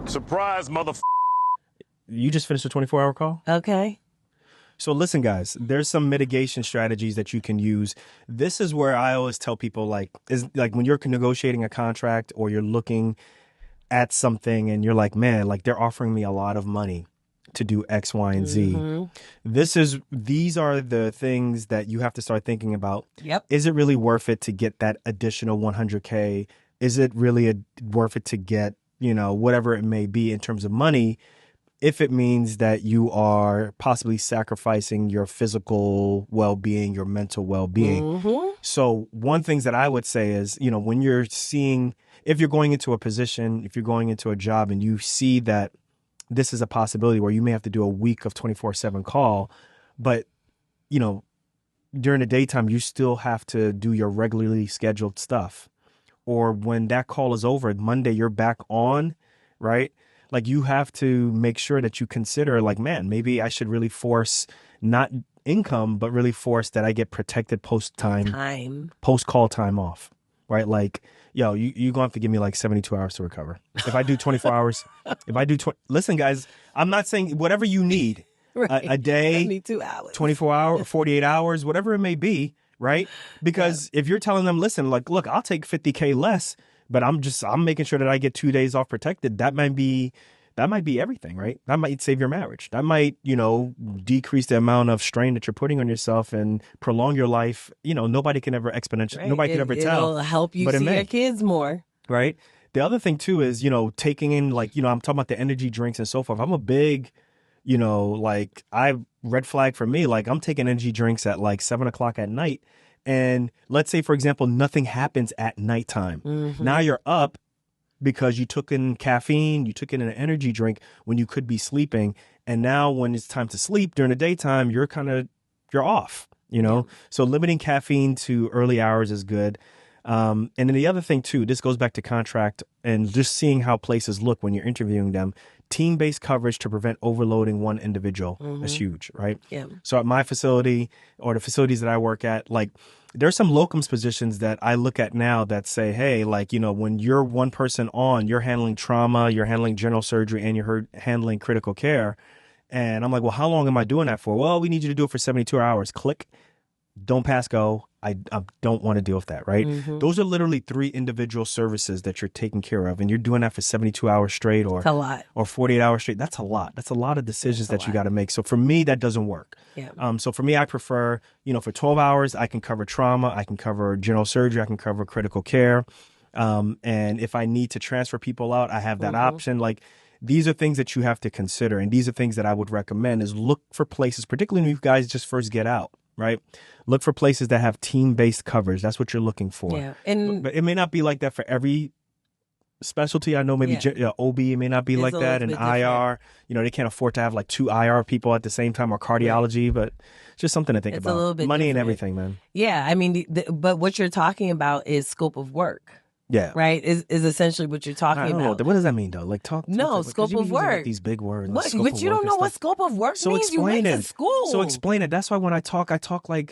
[SPEAKER 7] Surprise, motherfucker.
[SPEAKER 1] You just finished a 24-hour call?
[SPEAKER 2] Okay.
[SPEAKER 1] So listen, guys, there's some mitigation strategies that you can use. This is where I always tell people, like when you're negotiating a contract or you're looking at something and you're like, man, like they're offering me a lot of money to do X, Y, and Z. These are the things that you have to start thinking about.
[SPEAKER 2] Yep.
[SPEAKER 1] Is it really worth it to get that additional $100K? Is it really worth it to get, whatever it may be in terms of money, if it means that you are possibly sacrificing your physical well-being, your mental well-being? So one thing that I would say is, when you're seeing, if you're going into a position, if you're going into a job and you see that this is a possibility where you may have to do a week of 24/7 call, but, during the daytime, you still have to do your regularly scheduled stuff. Or when that call is over, Monday, you're back on, right? Like you have to make sure that you consider like, man, maybe I should really force not income, but really force that I get protected post call time off, right? Like, yo, you're going to have to give me like 72 hours to recover. If I do 24 hours, listen, guys, I'm not saying whatever you need, right. a day,
[SPEAKER 2] 72 hours,
[SPEAKER 1] 24 hours, 48 hours, whatever it may be, right? Because if you're telling them, listen, like, look, I'll take $50K less, but I'm making sure that I get 2 days off protected. That might be everything, right? That might save your marriage. That might, decrease the amount of strain that you're putting on yourself and prolong your life. Nobody can ever
[SPEAKER 2] Right.
[SPEAKER 1] nobody can ever tell.
[SPEAKER 2] It'll help you
[SPEAKER 1] but it
[SPEAKER 2] see
[SPEAKER 1] may.
[SPEAKER 2] your kids more.
[SPEAKER 1] Right. The other thing too is, taking in I'm talking about the energy drinks and so forth. I'm a big, red flag for me, I'm taking energy drinks at 7:00 at night. And let's say, for example, nothing happens at nighttime.
[SPEAKER 2] Mm-hmm.
[SPEAKER 1] Now you're up because you took in caffeine, you took in an energy drink when you could be sleeping. And now when it's time to sleep during the daytime, you're off, So limiting caffeine to early hours is good. And then the other thing too, this goes back to contract and just seeing how places look when you're interviewing them. Team-based coverage to prevent overloading one individual is huge, right?
[SPEAKER 2] Yeah.
[SPEAKER 1] So at my facility or the facilities that I work at, there's some locums positions that I look at now that say, hey, when you're one person on, you're handling trauma, you're handling general surgery, and you're handling critical care. And I'm like, well, how long am I doing that for? Well, we need you to do it for 72 hours. Click. Don't pass go. I don't want to deal with that, right?
[SPEAKER 2] Mm-hmm.
[SPEAKER 1] Those are literally 3 individual services that you're taking care of, and you're doing that for 72 hours straight or
[SPEAKER 2] It's a lot.
[SPEAKER 1] or 48 hours straight. That's a lot. That's a lot of decisions that you got to make. So for me, that doesn't work.
[SPEAKER 2] Yeah.
[SPEAKER 1] So for me, I prefer, for 12 hours, I can cover trauma, I can cover general surgery, I can cover critical care. And if I need to transfer people out, I have that option. These are things that you have to consider. And these are things that I would recommend is look for places, particularly when you guys just first get out. Right. Look for places that have team-based coverage. That's what you're looking for.
[SPEAKER 2] Yeah. And
[SPEAKER 1] but it may not be like that for every specialty. I know maybe OB may not be like that, and IR. They can't afford to have 2 IR people at the same time, or cardiology. But just something to think
[SPEAKER 2] It's
[SPEAKER 1] about.
[SPEAKER 2] a little bit
[SPEAKER 1] Money and
[SPEAKER 2] different.
[SPEAKER 1] everything, man.
[SPEAKER 2] Yeah, I mean, but what you're talking about is scope of work.
[SPEAKER 1] Yeah.
[SPEAKER 2] Right, is essentially what you're talking
[SPEAKER 1] I don't
[SPEAKER 2] about.
[SPEAKER 1] know. What does that mean, though? Talk.
[SPEAKER 2] No, scope of work.
[SPEAKER 1] These big words.
[SPEAKER 2] What?
[SPEAKER 1] Scope
[SPEAKER 2] But
[SPEAKER 1] of
[SPEAKER 2] you
[SPEAKER 1] work
[SPEAKER 2] don't
[SPEAKER 1] and
[SPEAKER 2] know what
[SPEAKER 1] stuff.
[SPEAKER 2] scope of work
[SPEAKER 1] So
[SPEAKER 2] means. You
[SPEAKER 1] explain
[SPEAKER 2] went to
[SPEAKER 1] it.
[SPEAKER 2] school.
[SPEAKER 1] So explain it. That's why when I talk that's why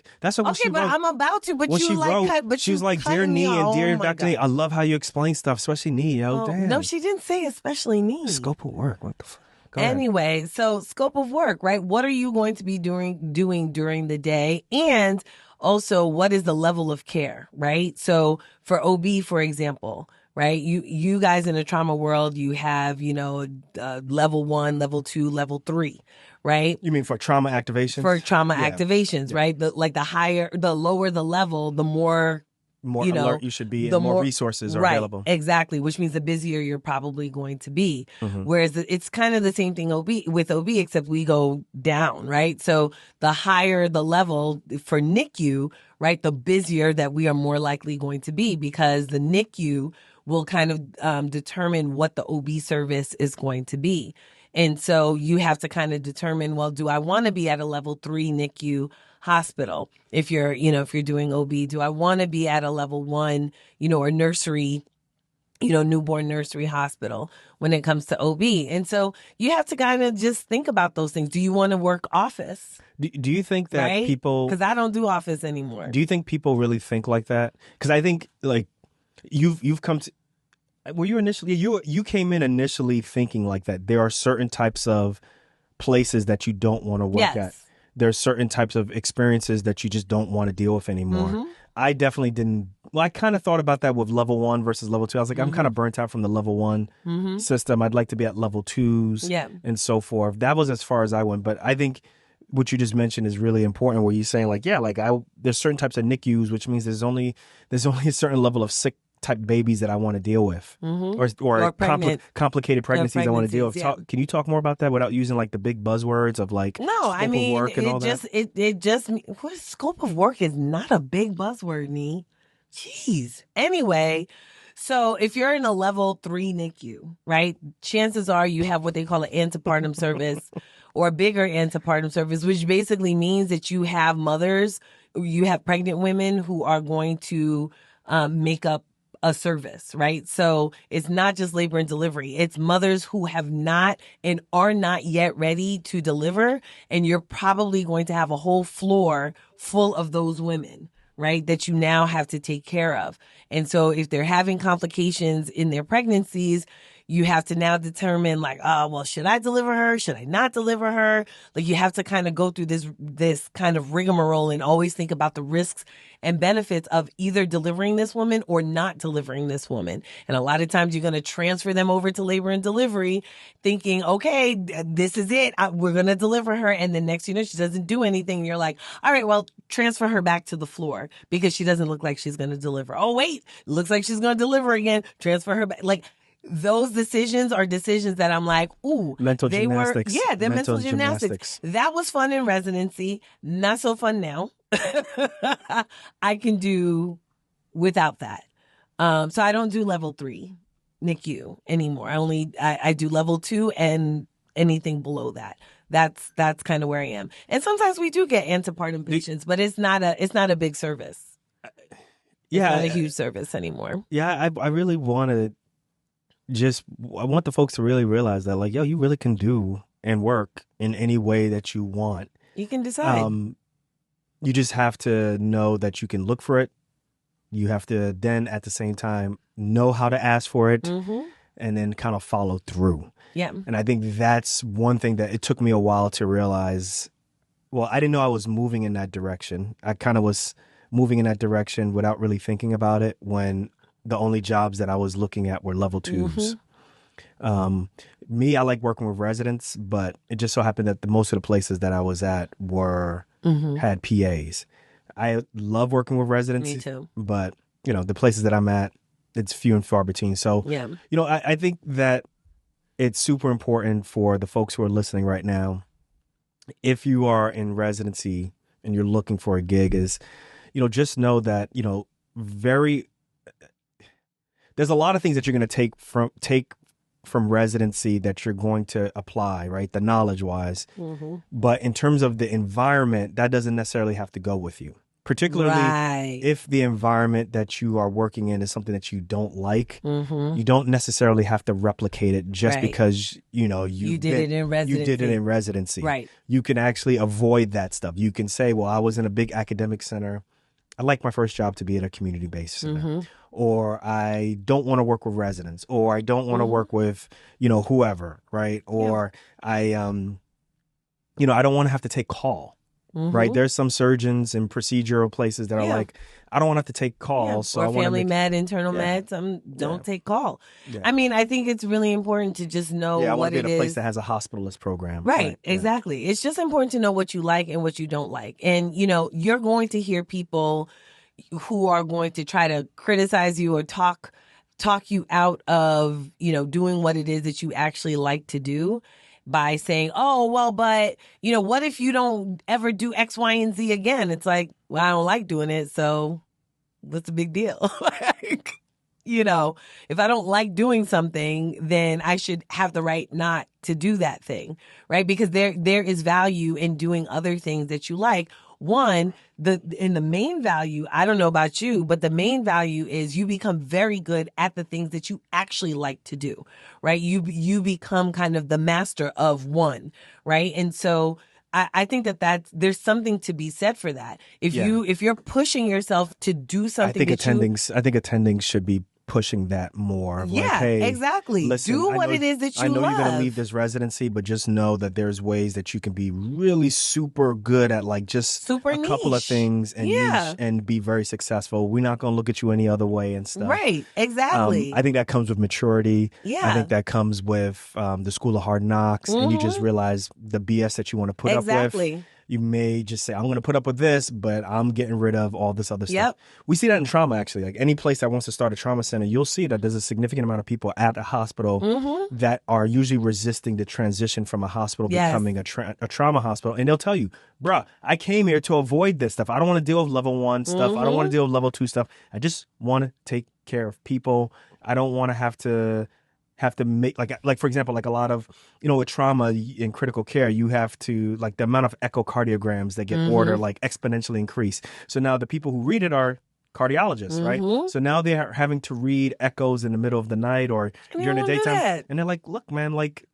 [SPEAKER 1] when
[SPEAKER 2] Okay,
[SPEAKER 1] she
[SPEAKER 2] but
[SPEAKER 1] wrote.
[SPEAKER 2] I'm about to. But
[SPEAKER 1] When
[SPEAKER 2] you
[SPEAKER 1] she wrote,
[SPEAKER 2] but
[SPEAKER 1] she was
[SPEAKER 2] you
[SPEAKER 1] like, "Dear
[SPEAKER 2] cutting me
[SPEAKER 1] Nee and
[SPEAKER 2] off.
[SPEAKER 1] dear
[SPEAKER 2] Oh my
[SPEAKER 1] Dr. Nee,
[SPEAKER 2] God.
[SPEAKER 1] I love how you explain stuff, especially Nee. Yo,
[SPEAKER 2] Oh,
[SPEAKER 1] damn.
[SPEAKER 2] no, she didn't say especially me.
[SPEAKER 1] Scope of work. What the fuck? Go ahead.
[SPEAKER 2] Anyway, so scope of work, right? What are you going to be doing during the day? And also, what is the level of care, right? So for OB, for example, right? You guys in the trauma world, you have, level 1, level 2, level 3, right?
[SPEAKER 1] You mean for trauma activation?
[SPEAKER 2] For trauma
[SPEAKER 1] Yeah.
[SPEAKER 2] activations, right? The lower the level, the more
[SPEAKER 1] alert you should be,
[SPEAKER 2] the
[SPEAKER 1] and more resources are available.
[SPEAKER 2] Exactly, which means the busier you're probably going to be.
[SPEAKER 1] Mm-hmm.
[SPEAKER 2] Whereas it's kind of the same thing with OB, except we go down, right? So the higher the level for NICU, right, the busier that we are more likely going to be, because the NICU will kind of determine what the OB service is going to be. And so you have to kind of determine, well, do I want to be at a level 3 NICU hospital? If you're doing OB, do I want to be at a level 1, or nursery, newborn nursery hospital when it comes to OB? And so you have to kind of just think about those things. Do you want to work office?
[SPEAKER 1] Do you think that
[SPEAKER 2] right?
[SPEAKER 1] people?
[SPEAKER 2] Because I don't do office anymore.
[SPEAKER 1] Do you think people really think like that? Because I think you've come to. Were you initially you came in initially thinking like that? There are certain types of places that you don't want to work at. There's certain types of experiences that you just don't want to deal with anymore.
[SPEAKER 2] Mm-hmm.
[SPEAKER 1] I definitely didn't. Well, I kind of thought about that with level 1 versus level 2. I was like, I'm kind of burnt out from the level 1 system. I'd like to be at level 2s and so forth. That was as far as I went. But I think what you just mentioned is really important, where you're saying there's certain types of NICUs, which means there's only a certain level of sick type babies that I want to deal with, or complicated pregnancies I want to deal with.
[SPEAKER 2] Yeah.
[SPEAKER 1] Can you talk more about that without using the big buzzwords of
[SPEAKER 2] No,
[SPEAKER 1] scope of work and all that?
[SPEAKER 2] It just what scope of work is not a big buzzword, Nee. Jeez. Anyway, so if you're in a level 3 NICU, right, chances are you have what they call an antepartum service or a bigger antepartum service, which basically means that you have pregnant women who are going to make up a service, right? So it's not just labor and delivery. It's mothers who have not and are not yet ready to deliver. And you're probably going to have a whole floor full of those women, right, that you now have to take care of. And so if they're having complications in their pregnancies, You have to now determine like, well, should I deliver her? Should I not deliver her? Like you have to kind of go through this kind of rigmarole and always think about the risks and benefits of either delivering this woman or not delivering this woman. And a lot of times you're going to transfer them over to labor and delivery thinking, okay, this is it. We're going to deliver her. And then next, she doesn't do anything. You're like, all right, well, transfer her back to the floor because she doesn't look like she's going to deliver. Oh, wait, looks like she's going to deliver again. Transfer her back. Like those decisions are decisions that I'm like, ooh,
[SPEAKER 1] Mental gymnastics.
[SPEAKER 2] They're mental gymnastics. That was fun in residency. Not so fun now. I can do without that. So I don't do level 3 NICU anymore. I do level 2 and anything below that. That's kind of where I am. And sometimes we do get antepartum patients, but it's not a big service.
[SPEAKER 1] Yeah,
[SPEAKER 2] it's not a huge service anymore.
[SPEAKER 1] Yeah, I really want to I want the folks to really realize that, like, yo, you really can do and work in any way that you want.
[SPEAKER 2] You can decide.
[SPEAKER 1] You just have to know that you can look for it. You have to then at the same time know how to ask for it and then kind of follow through.
[SPEAKER 2] Yeah.
[SPEAKER 1] And I think that's one thing that it took me a while to realize. Well, I didn't know I was moving in that direction. I kind of was moving in that direction without really thinking about it when the only jobs that I was looking at were level 2s. Me, I like working with residents, but it just so happened that most of the places that I was at had PAs. I love working with residents.
[SPEAKER 2] Me too.
[SPEAKER 1] But, the places that I'm at, it's few and far between. So, I think that it's super important for the folks who are listening right now, if you are in residency and you're looking for a gig, is, just know that, there's a lot of things that you're going to take from residency that you're going to apply, right? The knowledge wise. But in terms of the environment, that doesn't necessarily have to go with you. Particularly if the environment that you are working in is something that you don't like, you don't necessarily have to replicate it just because, you did it in residency. You did it in residency.
[SPEAKER 2] Right.
[SPEAKER 1] You can actually avoid that stuff. You can say, well, I was in a big academic center. I like my first job to be at a community-based center. Or I don't want to work with residents, or I don't want to work with, whoever, right? Or I don't want to have to take call, right? There's some surgeons and procedural places that are like, I don't want to have to take calls. So
[SPEAKER 2] or
[SPEAKER 1] I want
[SPEAKER 2] family med, internal med, don't take call. Yeah. I mean, I think it's really important to just know
[SPEAKER 1] I
[SPEAKER 2] what
[SPEAKER 1] want to
[SPEAKER 2] it
[SPEAKER 1] be at a
[SPEAKER 2] is.
[SPEAKER 1] place that has a hospitalist program.
[SPEAKER 2] Right, exactly. It's just important to know what you like and what you don't like. And, you're going to hear people who are going to try to criticize you or talk you out of, doing what it is that you actually like to do by saying, oh, well, but, what if you don't ever do X, Y, and Z again? It's like, well, I don't like doing it, so what's the big deal? If I don't like doing something, then I should have the right not to do that thing, right? Because there is value in doing other things that you like. One, the main value, I don't know about you, but the main value is you become very good at the things that you actually like to do, right? You become kind of the master of one, right? And so I think that there's something to be said for that. If you're pushing yourself to do something,
[SPEAKER 1] I think attending should be pushing that more.
[SPEAKER 2] Yeah,
[SPEAKER 1] like, hey,
[SPEAKER 2] exactly.
[SPEAKER 1] Listen,
[SPEAKER 2] do what it is that you love.
[SPEAKER 1] I know you're going to leave this residency, but just know that there's ways that you can be really super good at, like, just
[SPEAKER 2] super
[SPEAKER 1] a couple of things and niche and be very successful. We're not going to look at you any other way and stuff.
[SPEAKER 2] Right, exactly.
[SPEAKER 1] I think that comes with maturity.
[SPEAKER 2] Yeah.
[SPEAKER 1] I think that comes with the School of Hard Knocks, and you just realize the BS that you want to put up with. You may just say, I'm going to put up with this, but I'm getting rid of all this other stuff. We see that in trauma, actually. Like any place that wants to start a trauma center, you'll see that there's a significant amount of people at a hospital that are usually resisting the transition from a hospital becoming a trauma hospital. And they'll tell you, bruh, I came here to avoid this stuff. I don't want to deal with level 1 stuff. I don't want to deal with level 2 stuff. I just want to take care of people. I don't want to have to make like for example, like a lot of, with trauma in critical care, you have to, like, the amount of echocardiograms that get ordered like exponentially increase. So now the people who read it are cardiologists, right? So now they're having to read echoes in the middle of the night or during the daytime. And they're like, look, man, like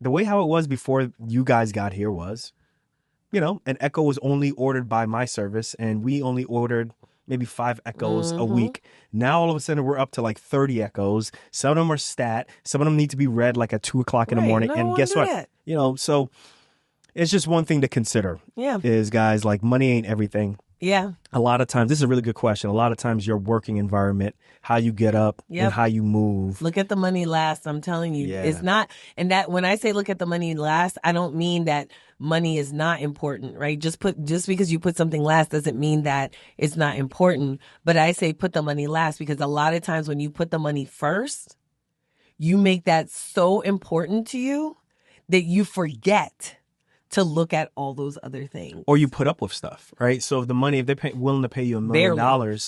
[SPEAKER 1] the way how it was before you guys got here was, an echo was only ordered by my service, and we only ordered maybe 5 echoes a week. Now all of a sudden we're up to like 30 echoes. Some of them are stat. Some of them need to be read like at 2 o'clock in the morning. And guess what?
[SPEAKER 2] That.
[SPEAKER 1] You know, so it's just one thing to consider.
[SPEAKER 2] Yeah.
[SPEAKER 1] Is, guys, like, money ain't everything.
[SPEAKER 2] Yeah.
[SPEAKER 1] A lot of times, this is a really good question. A lot of times your working environment, how you get up and how you move.
[SPEAKER 2] Look at the money last. I'm telling you, it's not. And that when I say look at the money last, I don't mean that money is not important, right? Just because you put something last doesn't mean that it's not important. But I say put the money last because a lot of times when you put the money first, you make that so important to you that you forget to look at all those other things.
[SPEAKER 1] Or you put up with stuff, right? So if they're willing to pay you $1 million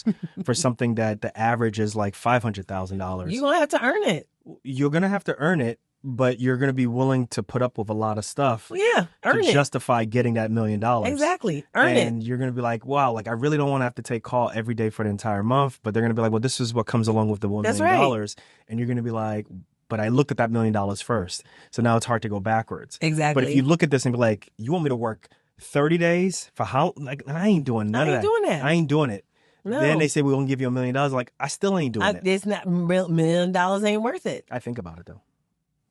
[SPEAKER 1] for something that the average is like $500,000.
[SPEAKER 2] You're going to have to earn it.
[SPEAKER 1] You're going to have to earn it, but you're going to be willing to put up with a lot of stuff
[SPEAKER 2] earn
[SPEAKER 1] to
[SPEAKER 2] it.
[SPEAKER 1] Justify getting that $1 million.
[SPEAKER 2] Exactly. Earn it.
[SPEAKER 1] And you're going to be like, wow, like I really don't want to have to take call every day for the entire month, but they're going to be like, well, this is what comes along with the $1 million. And you're going to be like, but I looked at that $1 million first. So now it's hard to go backwards.
[SPEAKER 2] Exactly.
[SPEAKER 1] But if you look at this and be like, you want me to work 30 days for how? Like, I ain't doing none of that. I ain't doing it.
[SPEAKER 2] No.
[SPEAKER 1] Then they say, we're going to give you $1 million. Like, I still ain't doing it.
[SPEAKER 2] It's not $1 million ain't worth it.
[SPEAKER 1] I think about it, though.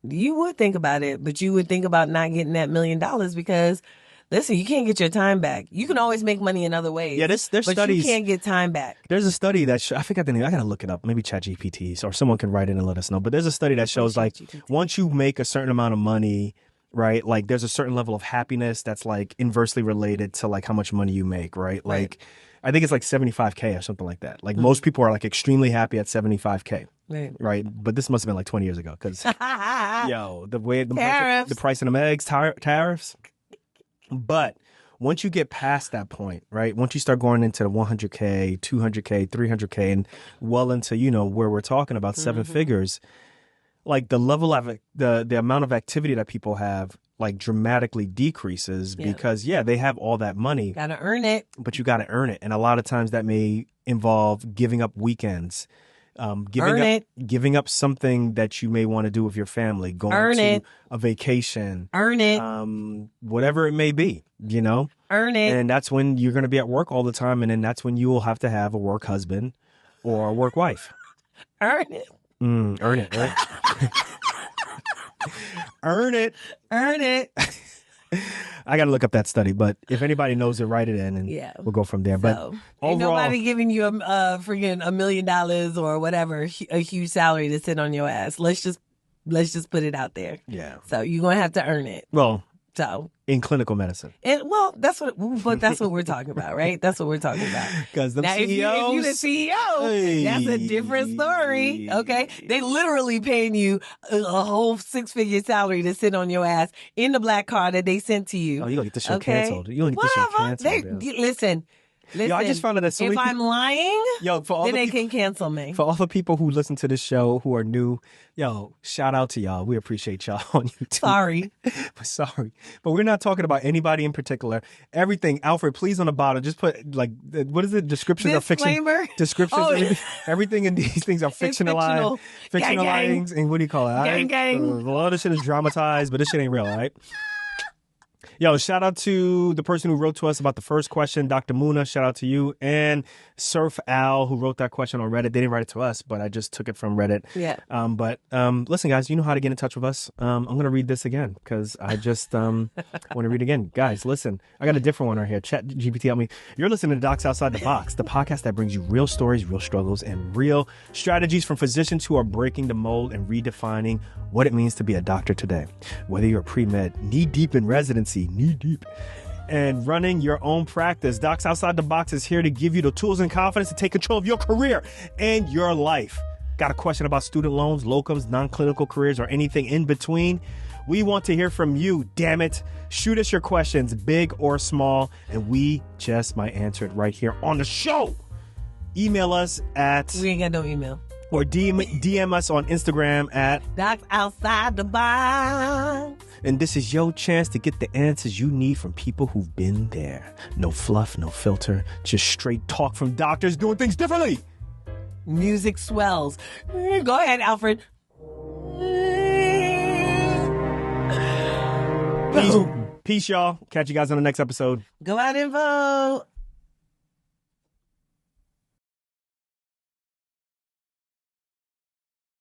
[SPEAKER 2] You would think about it, but you would think about not getting that $1 million because, listen, you can't get your time back. You can always make money in other ways.
[SPEAKER 1] Yeah, there's
[SPEAKER 2] but
[SPEAKER 1] studies.
[SPEAKER 2] You can't get time back.
[SPEAKER 1] There's a study that I forgot the name. I gotta look it up. Maybe ChatGPT or someone can write it and let us know. But there's a study that shows like once you make a certain amount of money, right? Like there's a certain level of happiness that's like inversely related to like how much money you make, right? Like I think it's like 75K or something like that. Like most people are like extremely happy at 75K. Right. But this must have been like 20 years ago because the way the price of them eggs, tariffs. But once you get past that point, right? Once you start going into the 100K, 200K, 300K, and well into, you know, where we're talking about 7 figures, like the level of the amount of activity that people have like dramatically decreases because they have all that money.
[SPEAKER 2] Gotta earn it.
[SPEAKER 1] But you gotta earn it. And a lot of times that may involve giving up weekends. Giving up something that you may want to do with your family, going to a vacation.
[SPEAKER 2] Earn it.
[SPEAKER 1] Whatever it may be, you know?
[SPEAKER 2] Earn it.
[SPEAKER 1] And that's when you're going to be at work all the time. And then that's when you will have to have a work husband or a work wife.
[SPEAKER 2] Earn it.
[SPEAKER 1] Earn it, right? Earn it.
[SPEAKER 2] Earn it.
[SPEAKER 1] I got to look up that study, but if anybody knows it, write it in and we'll go from there. But overall,
[SPEAKER 2] ain't nobody giving you a freaking $1 million or whatever, a huge salary to sit on your ass. Let's just put it out there.
[SPEAKER 1] Yeah.
[SPEAKER 2] So you're going to have to earn it.
[SPEAKER 1] Well,
[SPEAKER 2] so
[SPEAKER 1] in clinical medicine.
[SPEAKER 2] That's what we're talking about, right? That's what we're talking about.
[SPEAKER 1] Because the
[SPEAKER 2] now,
[SPEAKER 1] CEOs,
[SPEAKER 2] if you're the CEO, that's a different story. Okay, they literally paying you a whole 6-figure salary to sit on your ass in the black car that they sent to you.
[SPEAKER 1] Oh, you gonna get this show canceled? You gonna get this show canceled?
[SPEAKER 2] Listen.
[SPEAKER 1] Yo, I just found out that so
[SPEAKER 2] if
[SPEAKER 1] many
[SPEAKER 2] I'm lying, then they can cancel me.
[SPEAKER 1] For all the people who listen to this show who are new, shout out to y'all. We appreciate y'all on YouTube. Sorry. But we're not talking about anybody in particular. Everything. Alfred, please on the bottom, just put like, what is it? Descriptions of fiction. Descriptions. Everything in these things are fictionalized. Fictionalized. And what do you call it?
[SPEAKER 2] Gang.
[SPEAKER 1] A lot of this shit is dramatized, but this shit ain't real, all right? Yo, shout out to the person who wrote to us about the first question, Dr. Mouna. Shout out to you. And Surf Al, who wrote that question on Reddit. They didn't write it to us, but I just took it from Reddit.
[SPEAKER 2] Yeah.
[SPEAKER 1] But listen, guys, you know how to get in touch with us. I'm going to read this again because I just want to read again. Guys, listen, I got a different one right here. Chat GPT, help me. You're listening to Docs Outside the Box, the podcast that brings you real stories, real struggles, and real strategies from physicians who are breaking the mold and redefining what it means to be a doctor today. Whether you're pre-med, knee-deep in residency, knee-deep, and running your own practice, Docs Outside the Box is here to give you the tools and confidence to take control of your career and your life. Got a question about student loans, locums, non-clinical careers, or anything in between? We want to hear from you, damn it. Shoot us your questions, big or small, and we just might answer it right here on the show. Email us at...
[SPEAKER 2] We ain't got no email.
[SPEAKER 1] Or DM us on Instagram at
[SPEAKER 2] Docs Outside the Box.
[SPEAKER 1] And this is your chance to get the answers you need from people who've been there. No fluff, no filter, just straight talk from doctors doing things differently.
[SPEAKER 2] Music swells. Go ahead, Alfred.
[SPEAKER 1] Peace, y'all. Catch you guys on the next episode.
[SPEAKER 2] Go out and vote.